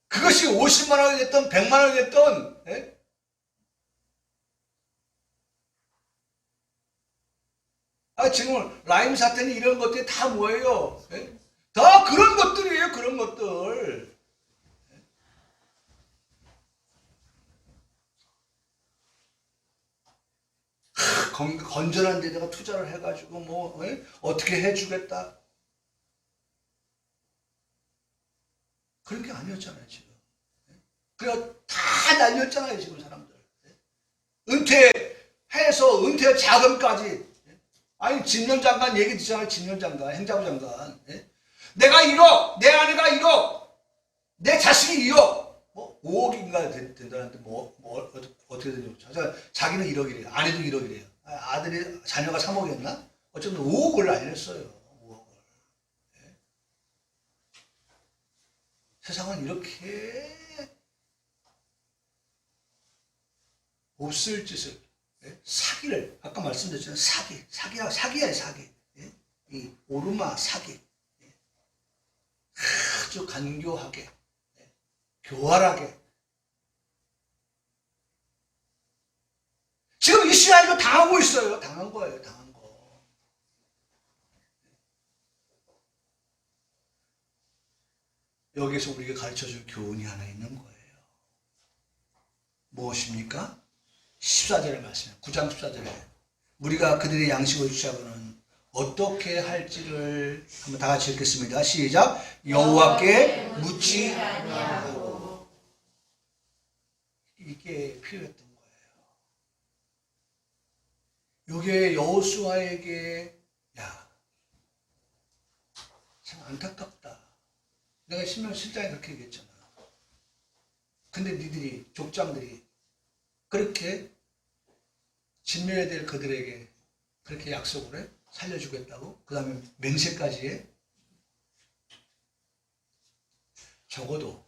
그것이 50만 원이 됐던 100만 원이 됐던 예? 지금 라임 사태는 이런 것들이 다 뭐예요? 예? 다 그런 것들이에요. 그런 것들. 건전한 데다가 투자를 해가지고 어떻게 해주겠다. 그런 게 아니었잖아요. 지금. 그래서 다 날렸잖아요. 지금 사람들. 은퇴해서 은퇴 자금까지. 아니 집년장관 얘기 듣잖아요. 집년장관, 행자부 장관. 내가 1억, 내 아내가 1억, 내 자식이 2억. 5억인가 된다는데 어떻게 되냐고. 자기는 1억이래요. 아내도 1억이래요. 아들이 자녀가 3억이었나? 어쨌든 5억을 날렸어요. 5억을. 세상은 이렇게 없을 짓을 사기를 아까 말씀드렸잖아요. 사기야 사기. 이 오르마 사기. 아주 간교하게 교활하게. 지금 이스라엘도 당하고 있어요. 당한 거예요. 당한 거. 여기서 우리가 가르쳐줄 교훈이 하나 있는 거예요. 무엇입니까? 14절의 말씀이에요. 9장 14절에 우리가 그들의 양식을 취하고는 어떻게 할지를 한번 다 같이 읽겠습니다. 시작. 여호와께 묻지 아니하고. 이게 필요했던 거예요. 이게 여호수아에게 참 안타깝다. 내가 신명 7장에 그렇게 얘기했잖아. 근데 니들이 족장들이 그렇게 진멸해야 될 그들에게 그렇게 약속을 해? 살려주겠다고? 그 다음에 맹세까지 해? 적어도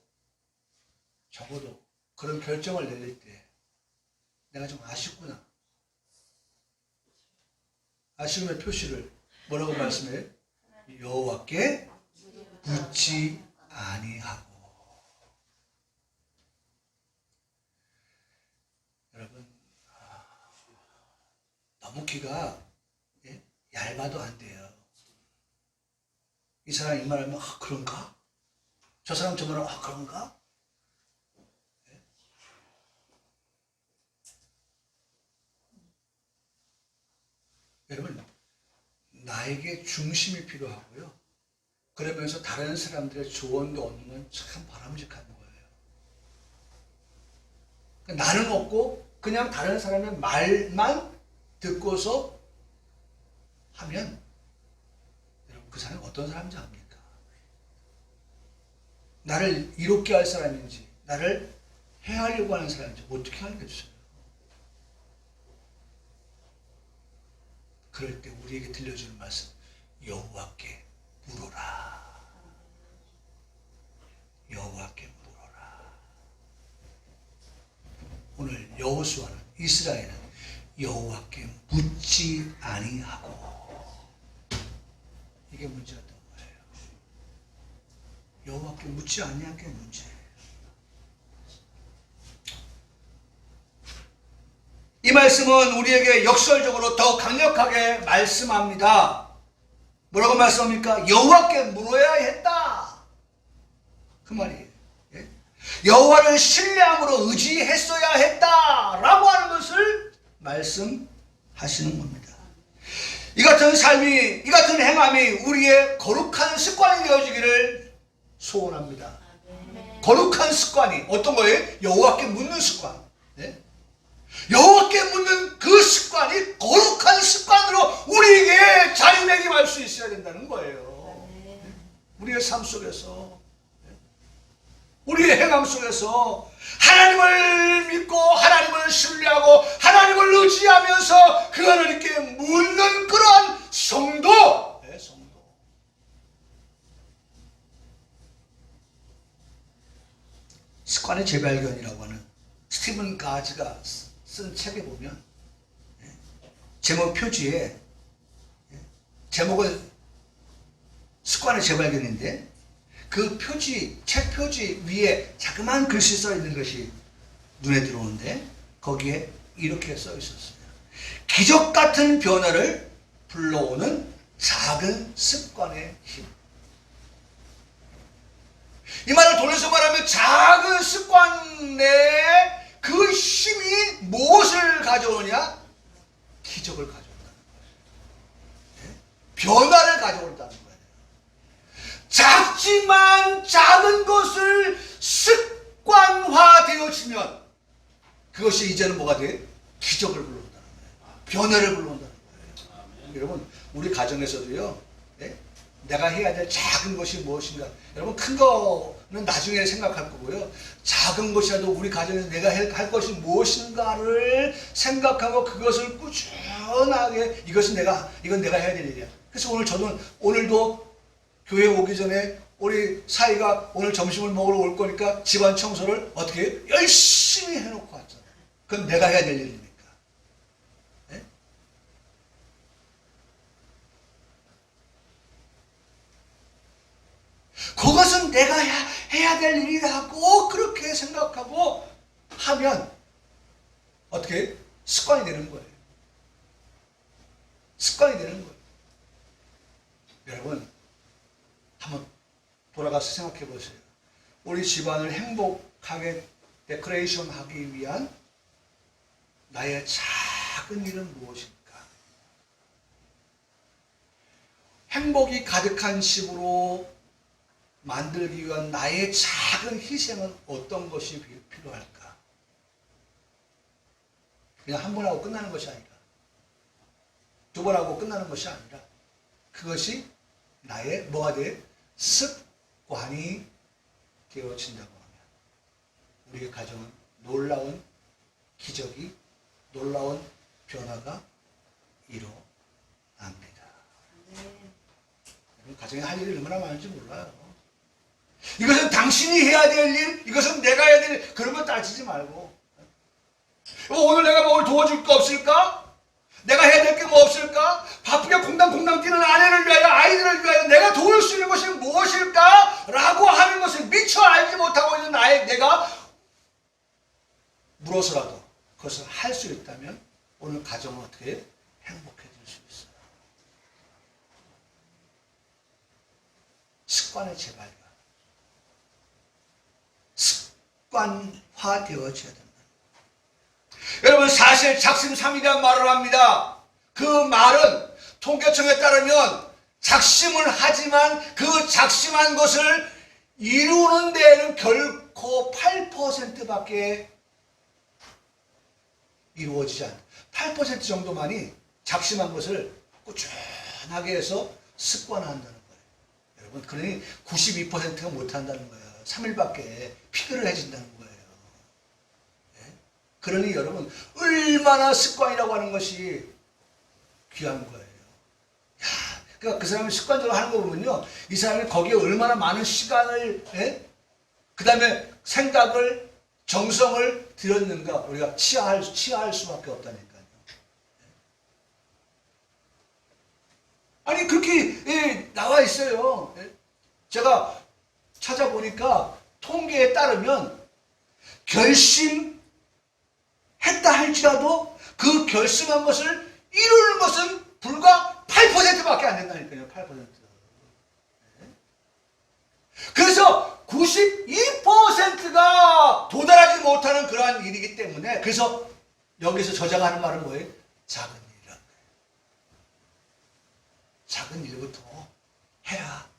그런 결정을 내릴 때 내가 좀 아쉽구나. 아쉬움의 표시를 뭐라고 말씀해요? 여호와께 묻지 아니하고. 여러분 너무 귀가 얇아도 안 돼요. 이 사람이 이 말하면 그런가? 저 사람 저 말하면 그런가? 네? 여러분, 나에게 중심이 필요하고요. 그러면서 다른 사람들의 조언도 얻는 건 참 바람직한 거예요. 그러니까 나는 없고 그냥 다른 사람의 말만 듣고서 하면 여러분 그 사람이 어떤 사람인지 압니까? 나를 이롭게 할 사람인지 나를 해하려고 하는 사람인지 어떻게 알겠어요? 그럴 때 우리에게 들려주는 말씀, 여호와께 물어라. 여호와께 물어라. 오늘 여호수아는, 이스라엘은 여호와께 묻지 아니하고, 이게 문제였던 거예요. 여호와께 묻지 아니한 게 문제예요. 이 말씀은 우리에게 역설적으로 더 강력하게 말씀합니다. 뭐라고 말씀합니까? 여호와께 물어야 했다. 그 말이에요. 예? 여호와를 신뢰함으로 의지했어야 했다라고 하는 것을 말씀하시는 겁니다. 이 같은 삶이, 이 같은 행함이 우리의 거룩한 습관이 되어지기를 소원합니다. 거룩한 습관이 어떤 거예요? 여호와께 묻는 습관. 예? 여호와께 묻는 그 습관이 거룩한 습관으로 우리에게 자리매김할 수 있어야 된다는 거예요. 우리의 삶 속에서, 우리의 행함 속에서 하나님을 믿고 하나님을 신뢰하고 하나님을 의지하면서 그 하나님께 묻는 그러한 성도, 성도. 습관의 재발견이라고 하는 스티븐 가즈가 쓴 책에 보면 제목 표지에, 제목은 습관의 재발견인데 그 표지, 책 표지 위에 자그마한 글씨 써 있는 것이 눈에 들어오는데 거기에 이렇게 써 있었어요. 기적 같은 변화를 불러오는 작은 습관의 힘. 이 말을 돌려서 말하면 작은 습관의 그 힘이 무엇을 가져오느냐? 기적을 가져온다는 거예요. 변화를 가져온다는 거예요. 작지만 작은 것을 습관화되어지면 그것이 이제는 뭐가 돼? 기적을 불러온다는 거예요. 변화를 불러온다는 거예요. 여러분, 우리 가정에서도요, 내가 해야 될 작은 것이 무엇인가? 여러분, 큰 거는 나중에 생각할 거고요. 작은 것이라도 우리 가정에서 내가 할 것이 무엇인가를 생각하고 그것을 꾸준하게, 이건 내가 해야 될 일이야. 그래서 오늘도 교회 오기 전에 우리 사이가 오늘 점심을 먹으러 올 거니까 집안 청소를 어떻게 해요? 열심히 해놓고 왔잖아. 그건 내가 해야 될 일이니까. 네? 그것은 내가 해야 될 일이라고 그렇게 생각하고 하면 어떻게 습관이 되는 거예요. 습관이 되는 거예요. 여러분, 한번 돌아가서 생각해 보세요. 우리 집안을 행복하게 데코레이션 하기 위한 나의 작은 일은 무엇일까? 행복이 가득한 집으로 만들기 위한 나의 작은 희생은 어떤 것이 필요할까? 그냥 한 번 하고 끝나는 것이 아니라, 두 번 하고 끝나는 것이 아니라, 그것이 나의 뭐가 돼? 습관이 되어진다고 하면 우리의 가정은 놀라운 기적이, 놀라운 변화가 일어납니다. 가정에 할 일이 얼마나 많은지 몰라요. 이것은 당신이 해야 될 일, 이것은 내가 해야 될 일, 그런 거 따지지 말고, 오늘 내가 뭘 도와줄 거 없을까? 내가 해야 될 게 뭐 없을까? 바쁘게 콩당콩당 뛰는 아내를 위하여, 아이들을 위하여 내가 도울 수 있는 것이 무엇일까? 라고 하는 것을 미처 알지 못하고 있는 내가 물어서라도 그것을 할 수 있다면 오늘 가정은 어떻게 행복해질 수 있어요. 습관의 재발견. 습관화 되어져야 된다. 여러분, 사실 작심삼일이란 말을 합니다. 그 말은 통계청에 따르면 작심을 하지만 그 작심한 것을 이루는 데에는 결코 8%밖에 이루어지지 않다. 8% 정도만이 작심한 것을 꾸준하게 해서 습관화한다는 거예요. 여러분, 그러니 92%가 못한다는 거예요. 3일밖에 피크를 해진다는 거예요. 네? 그러니 여러분, 얼마나 습관이라고 하는 것이 귀한 거예요. 야, 그러니까 그 사람이 습관적으로 하는 거 보면요, 이 사람이 거기에 얼마나 많은 시간을, 그 다음에 생각을, 정성을 들였는가 우리가 치하할 수밖에 없다니까요. 아니, 그렇게 나와 있어요. 제가 찾아보니까 통계에 따르면 결심했다 할지라도 그 결심한 것을 이루는 것은 불과 8%밖에 안 된다니까요. 8%. 그래서 92%가 도달하지 못하는 그러한 일이기 때문에, 그래서 여기서 저자가 하는 말은 뭐예요? 작은 일이라는 거예요. 작은 일부터 해야.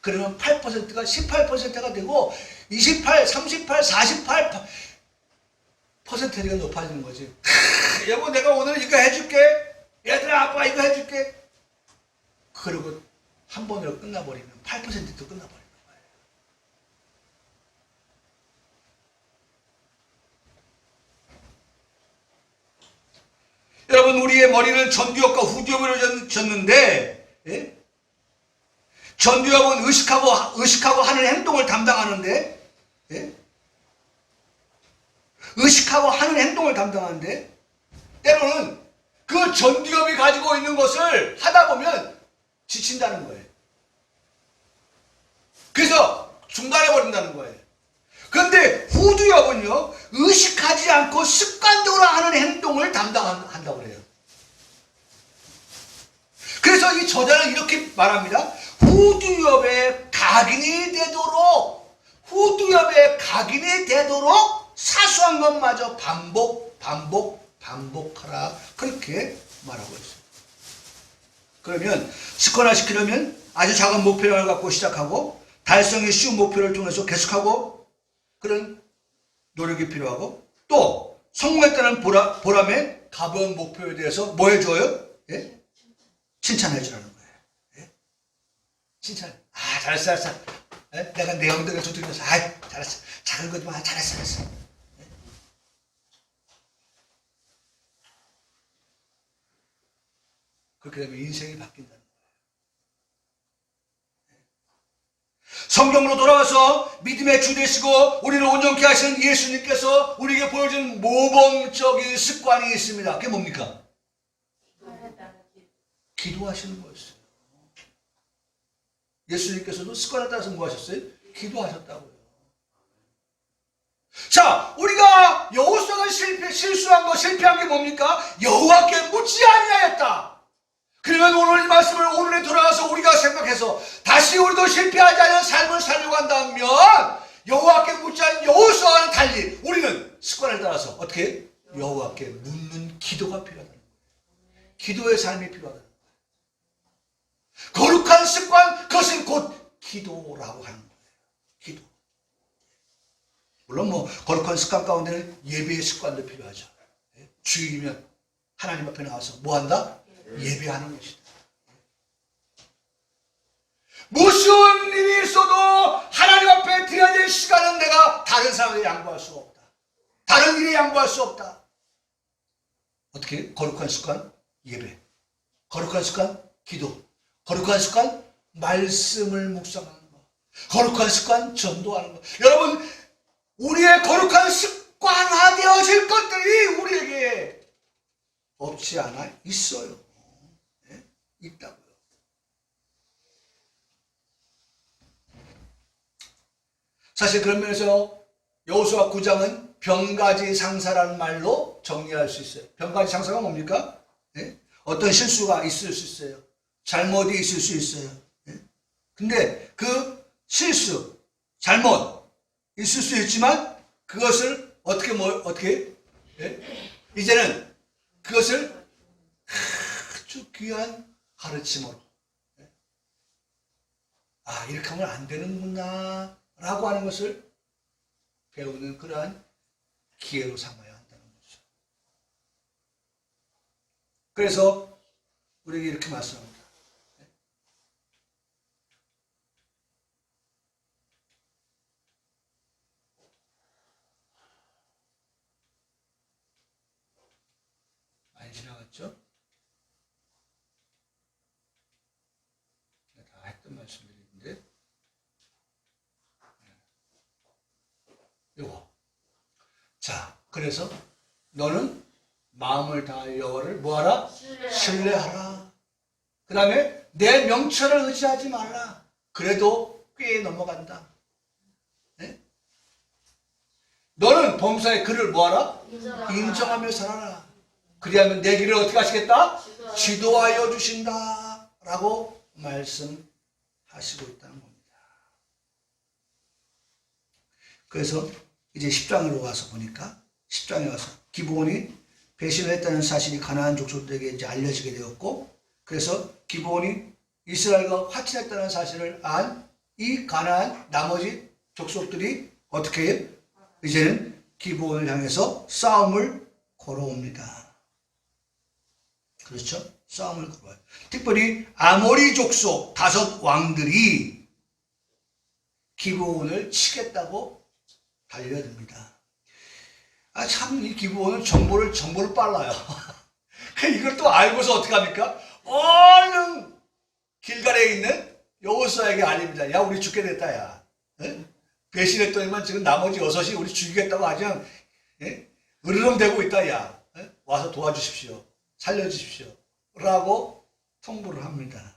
그러면 8%가 18%가 되고 28, 38, 48%가 높아지는 거지. 여보, 내가 오늘 이거 해줄게. 얘들아, 아빠 이거 해줄게. 그리고 한 번으로 끝나버리면 8%도 끝나버리는 거예요. 여러분, 우리의 머리는 전두엽과 후두엽으로 졌는데, 예? 전두엽은 의식하고 하는 행동을 담당하는데, 예? 의식하고 하는 행동을 담당하는데, 때로는 그 전두엽이 가지고 있는 것을 하다 보면 지친다는 거예요. 그래서 중단해버린다는 거예요. 그런데 후두엽은요, 의식하지 않고 습관적으로 하는 행동을 담당한다고 그래요. 그래서 이 저자는 이렇게 말합니다. 후두엽에 각인이 되도록 사소한 것마저 반복하라. 그렇게 말하고 있어요. 그러면 습관화시키려면 아주 작은 목표를 갖고 시작하고 달성이 쉬운 목표를 통해서 계속하고 그런 노력이 필요하고, 또 성공했다는 보람의 가벼운 목표에 대해서 뭐 해줘요? 예? 칭찬해 주라는 거예요. 예? 칭찬. 아, 잘했어. 예? 내가 내 엉덩이를 두드리면서, 아, 잘했어. 작은 거지만 잘했어. 예? 그렇게 되면 인생이 바뀐다는 거예요. 성경으로 돌아와서 믿음의 주 되시고 우리를 온전케 하시는 예수님께서 우리에게 보여준 모범적인 습관이 있습니다. 그게 뭡니까? 기도하시는 거였어요. 예수님께서도 습관에 따라서 뭐 하셨어요? 기도하셨다고요. 자, 우리가 여호수아가 실패한 게 뭡니까? 여호와께 묻지 아니하였다. 그러면 오늘 이 말씀을 오늘에 돌아가서 우리가 생각해서 다시 우리도 실패하지 않은 삶을 살려고 한다면 여호와께 묻지 않은 여호수아와는 달리 우리는 습관을 따라서 어떻게? 여호와께 묻는 기도가 필요하다는 거예요. 기도의 삶이 필요하다는 거예요. 거룩한 습관, 그것은 곧 기도라고 하는 거예요. 기도. 물론 뭐 거룩한 습관 가운데는 예배의 습관도 필요하죠. 주일이면 하나님 앞에 나와서 뭐 한다? 예배하는 것이다. 무슨 일이 있어도 하나님 앞에 드려야 될 시간은 내가 다른 사람에게 양보할 수 없다. 다른 일에 양보할 수 없다. 어떻게? 거룩한 습관? 예배. 거룩한 습관? 기도. 거룩한 습관? 말씀을 묵상하는 것. 거룩한 습관? 전도하는 것. 여러분, 우리의 거룩한 습관화되어질 것들이 우리에게 없지 않아? 있어요. 네? 있다고요. 사실 그런 면에서 여호수아 9장은 병가지 상사라는 말로 정리할 수 있어요. 병가지 상사가 뭡니까? 네? 어떤 실수가 있을 수 있어요. 잘못이 있을 수 있어요. 네? 근데 그 실수, 잘못 있을 수 있지만 그것을 어떻게 예? 이제는 그것을 아주 귀한 가르침으로 이렇게 하면 안 되는구나 라고 하는 것을 배우는 그러한 기회로 삼아야 한다는 거죠. 그래서 우리에게 이렇게 말씀합니다. 많이 지나갔죠? 다 했던 말씀들인데 요거. 자, 그래서 너는 마음을 다하여 여호와를 뭐하라? 신뢰하라. 그 다음에 내 명철을 의지하지 말라. 그래도 꽤 넘어간다. 네? 너는 범사의 그를 뭐하라? 인정하며 살아라. 그리하면 내 길을 어떻게 하시겠다? 지도하여 주신다 라고 말씀하시고 있다는 겁니다. 그래서 이제 10장으로 와서 보니까 10장에 와서 기브온이 배신을 했다는 사실이 가나안 족속들에게 이제 알려지게 되었고, 그래서 기브온이 이스라엘과 화친했다는 사실을 안 이 가나안 나머지 족속들이 어떻게 해요? 이제는 기브온을 향해서 싸움을 걸어옵니다. 그렇죠? 싸움을 걸어요. 특별히 아모리 족속 5 왕들이 기브온을 치겠다고 달려듭니다. 참 이 기브온은 정보를 빨라요. 이걸 또 알고서 어떻게 합니까? 얼른 길갈에 있는 여호수아에게 알립니다. 야, 우리 죽게 됐다, 야. 에? 배신했더니만 지금 나머지 6이 우리 죽이겠다고 아주 으르렁대고 있다, 야. 에? 와서 도와주십시오. 살려주십시오. 라고 통보를 합니다.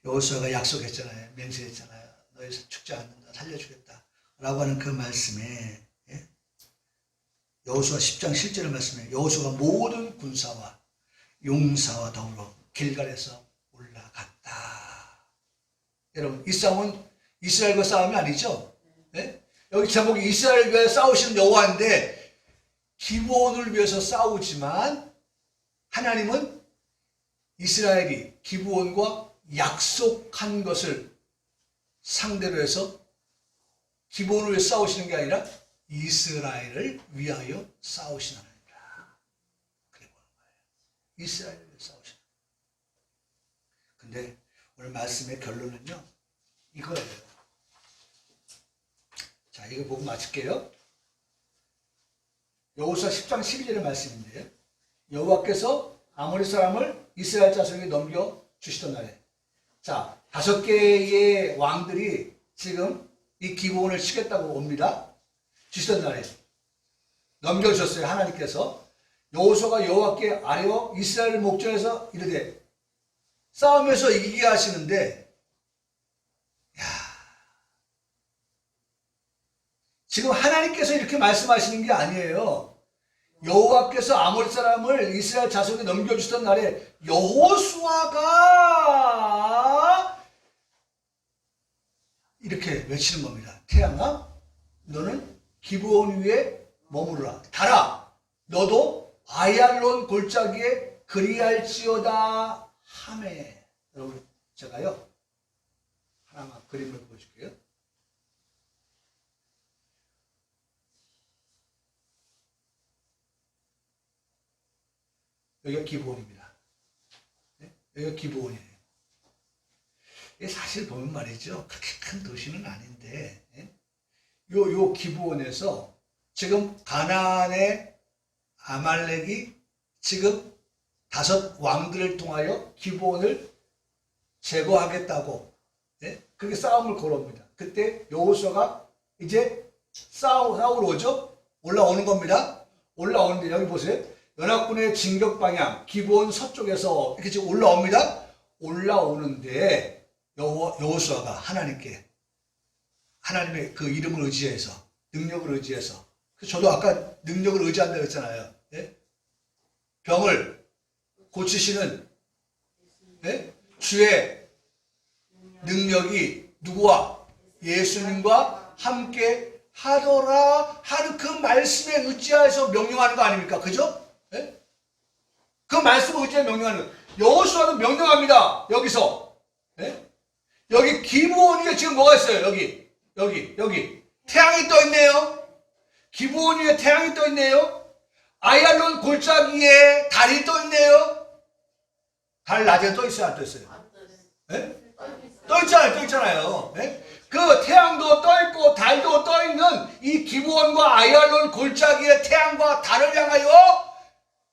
여호수아가 약속했잖아요. 맹세했잖아요. 너희 죽지 않는다. 살려주겠다. 라고 하는 그 말씀에 여호수아 10장 실제로 말씀해 여호수아가 모든 군사와 용사와 더불어 길갈에서 올라갔다. 여러분, 이 싸움은 이스라엘과 싸움이 아니죠? 네? 여기 제목이 이스라엘과 싸우시는 여호와인데 기브온을 위해서 싸우지만 하나님은 이스라엘이 기브온과 약속한 것을 상대로 해서 기브온을 위해 싸우시는 게 아니라 이스라엘을 위하여 싸우시는 하나님이다. 그래 보는 거예요. 이스라엘을 위해 싸우시는. 근데 오늘 말씀의 결론은요, 이거예요. 자, 이거 보고 마칠게요. 여호수아 10장 12절의 말씀인데요. 여호와께서 아모리 사람을 이스라엘 자손에게 넘겨주시던 날에, 자, 5개의 왕들이 지금 이 기브온을 치겠다고 옵니다. 주시던 날에 넘겨주셨어요. 하나님께서. 여호수아가 여호와께 아뢰어 이스라엘을 목전에서 이르되 싸움에서 이기게 하시는데, 지금 하나님께서 이렇게 말씀하시는 게 아니에요. 여호와께서 아모리 사람을 이스라엘 자손에게 넘겨주시던 날에 여호수아가 이렇게 외치는 겁니다. 태양아, 너는 기브온 위에 머무르라. 달아, 너도 아얄론 골짜기에 그리할지어다 하매. 여러분, 제가요 하나만 그림을 보여줄게요. 여기가 기브온입니다. 여기가 기브온이에요. 사실 보면 말이죠, 그렇게 큰 도시는 아닌데, 요 기브온에서 지금 가나안의 아말렉이 지금 5 왕들을 통하여 기브온을 제거하겠다고 그렇게 싸움을 걸어옵니다. 그때 여호수아가 이제 싸우러 오죠. 올라오는 겁니다. 올라오는데 여기 보세요. 연합군의 진격 방향 기브온 서쪽에서 이렇게 지금 올라옵니다. 올라오는데 여호수아가 하나님의 그 이름을 의지해서, 능력을 의지해서, 저도 아까 능력을 의지한다고 했잖아요. 병을 고치시는 주의 능력이 누구와? 예수님과 함께 하더라 하는 그 말씀에 의지하여서 명령하는 거 아닙니까? 그죠? 예? 그 말씀을 의지해 명령하는 거. 여호수아도 명령합니다. 여기서. 예? 여기 기브온 위에 지금 뭐가 있어요? 여기. 태양이 떠 있네요. 기브온 위에 태양이 떠 있네요. 아얄론 골짜기에 달이 떠 있네요. 달 낮에 떠 있어요? 안 떠 있어요? 예? 떠 있잖아요. 예? 그 태양도 떠 있고 달도 떠 있는 이 기브온과 아얄론 골짜기의 태양과 달을 향하여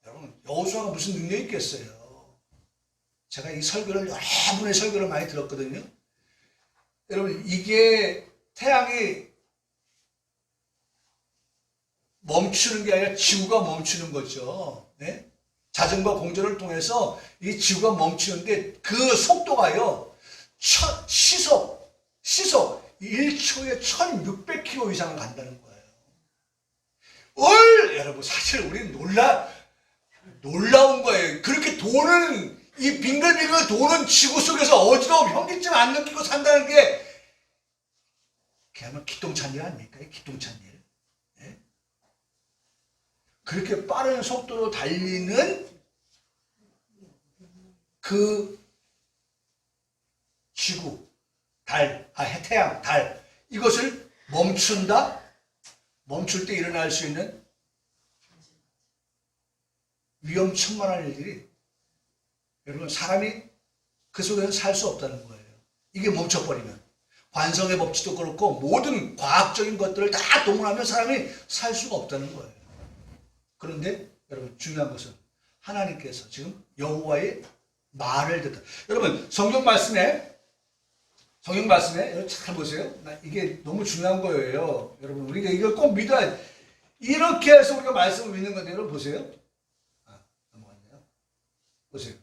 여러분 여호수아가 무슨 능력이 있겠어요? 제가 이 설교를 여러분의 설교를 많이 들었거든요. 여러분 이게 태양이 멈추는 게 아니라 지구가 멈추는 거죠. 네? 자전거 공전을 통해서 이 지구가 멈추는데 그 속도가요. 시속 1초에 1600km 이상을 간다는 거예요. 여러분 사실 우리는 놀라운 거예요. 그렇게 도는 이 빙글빙글 도는 지구 속에서 어지러움 현기증 안 느끼고 산다는 게 그야말로 기똥찬 일 아닙니까? 기똥찬 일. 네? 그렇게 빠른 속도로 달리는 그 지구, 태양, 달 이것을 멈춘다? 멈출 때 일어날 수 있는 위험천만한 일들이 여러분 사람이 그 속에서 살 수 없다는 거예요. 이게 멈춰버리면 관성의 법칙도 그렇고 모든 과학적인 것들을 다 동원하면 사람이 살 수가 없다는 거예요. 그런데 여러분 중요한 것은 하나님께서 지금 여호와의 말을 듣다. 여러분 성경 말씀에 여러분 잘 보세요. 이게 너무 중요한 거예요. 여러분 우리가 이걸 꼭 믿어야 돼. 이렇게 해서 우리가 말씀을 믿는 건데 여러분 보세요. 넘어갔네요. 보세요.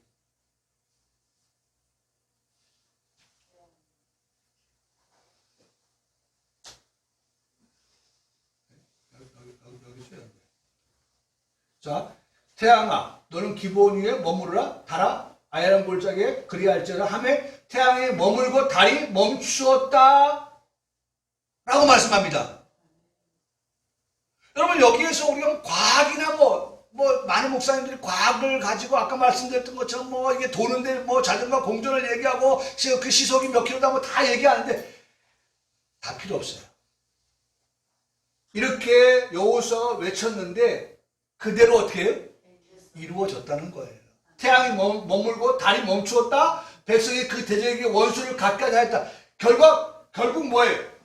자, 태양아, 너는 기브온 위에 머무르라. 달아, 아얄론 골짜기에 그리할지어다 하매 태양이 머물고 달이 멈추었다. 라고 말씀합니다. 여러분 여기에서 우리가 과학이나 많은 목사님들이 과학을 가지고 아까 말씀드렸던 것처럼 이게 도는데 자전거 공전을 얘기하고 그 시속이 몇 킬로다 다 얘기하는데 다 필요 없어요. 이렇게 여호수아가 외쳤는데 그대로 어떻게 해요? 이루어졌다는 거예요. 태양이 머물고 달이 멈추었다. 백성이 그 대적에게 원수를 갖게 하였다. 결국 뭐예요?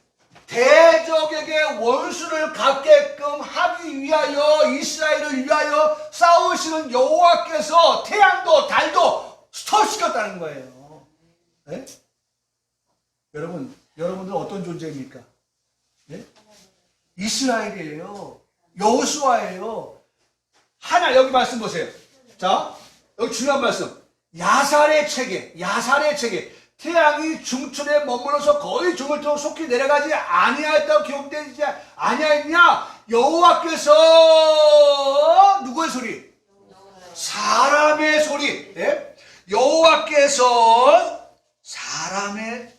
대적에게 원수를 갖게끔 하기 위하여 이스라엘을 위하여 싸우시는 여호와께서 태양도 달도 스톱시켰다는 거예요. 네? 여러분들은 어떤 존재입니까? 네? 이스라엘이에요. 여호수아예요. 여기 말씀 보세요. 자, 여기 중요한 말씀. 야살의 체계. 태양이 중천에 머물러서 거의 중을토록 속히 내려가지 아니하였다고 기록되지 아니하였냐? 여호와께서 누구의 소리? 사람의 소리. 예? 여호와께서 사람의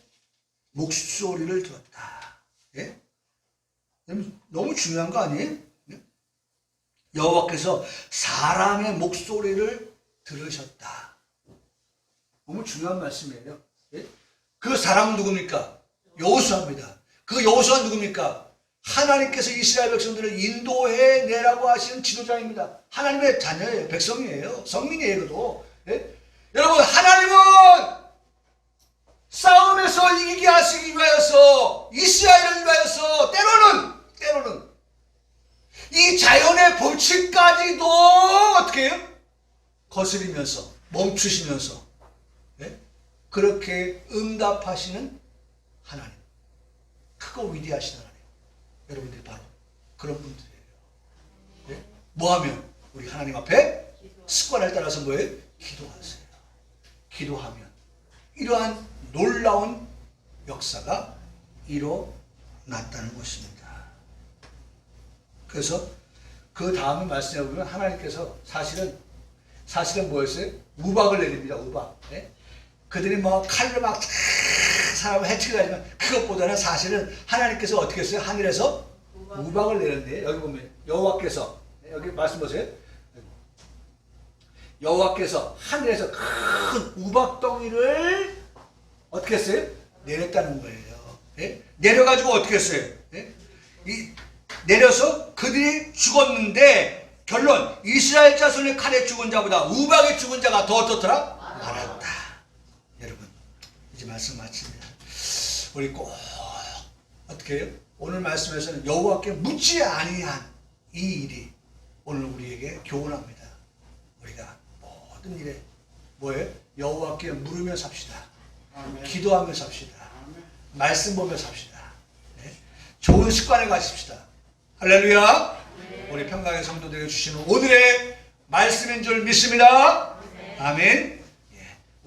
목소리를 들었다. 예? 너무 중요한 거 아니에요? 여호와께서 사람의 목소리를 들으셨다. 너무 중요한 말씀이에요. 예? 그 사람은 누굽니까? 여호수아입니다. 그 여호수아는 누굽니까? 하나님께서 이스라엘 백성들을 인도해내라고 하시는 지도자입니다. 하나님의 자녀예요. 백성이에요. 성민이에요. 그도. 예? 여러분 하나님은 싸움에서 이기게 하시기 위하여서 이스라엘을 위하여서 때로는 이 자연의 법칙까지도 어떻게 해요? 거스리면서 멈추시면서 그렇게 응답하시는 하나님, 크고 위대하신 하나님, 여러분들이 바로 그런 분들이에요. 네? 뭐하면? 우리 하나님 앞에 습관을 따라서 뭐예요? 기도하세요. 기도하면 이러한 놀라운 역사가 일어났다는 것입니다. 그래서 그 다음에 말씀해 보면 하나님께서 사실은 뭐였어요? 우박을 내립니다. 우박. 네? 그들이 칼로 막 사람을 해치게 하지만 그것보다는 사실은 하나님께서 어떻게 했어요? 하늘에서 우박을 내렸는데 여기 보면 여호와께서 여기 말씀 보세요. 여호와께서 하늘에서 큰 우박덩이를 어떻게 했어요? 내렸다는 거예요. 예? 내려가지고 어떻게 했어요? 예? 내려서 그들이 죽었는데 결론 이스라엘 자손의 칼에 죽은 자보다 우박에 죽은 자가 더 어떻더라? 많았다. 여러분 이제 말씀 마칩니다. 우리 꼭 어떻게 해요? 오늘 말씀에서는 여호와께 묻지 아니한 이 일이 오늘 우리에게 교훈합니다. 우리가 모든 일에 뭐예요? 여호와께 물으며 삽시다. 아멘. 기도하며 삽시다. 아멘. 말씀 보며 삽시다. 네? 좋은 습관을 가집시다. 할렐루야. 우리 평강의 성도들에게 주시는 오늘의 말씀인 줄 믿습니다. 아멘.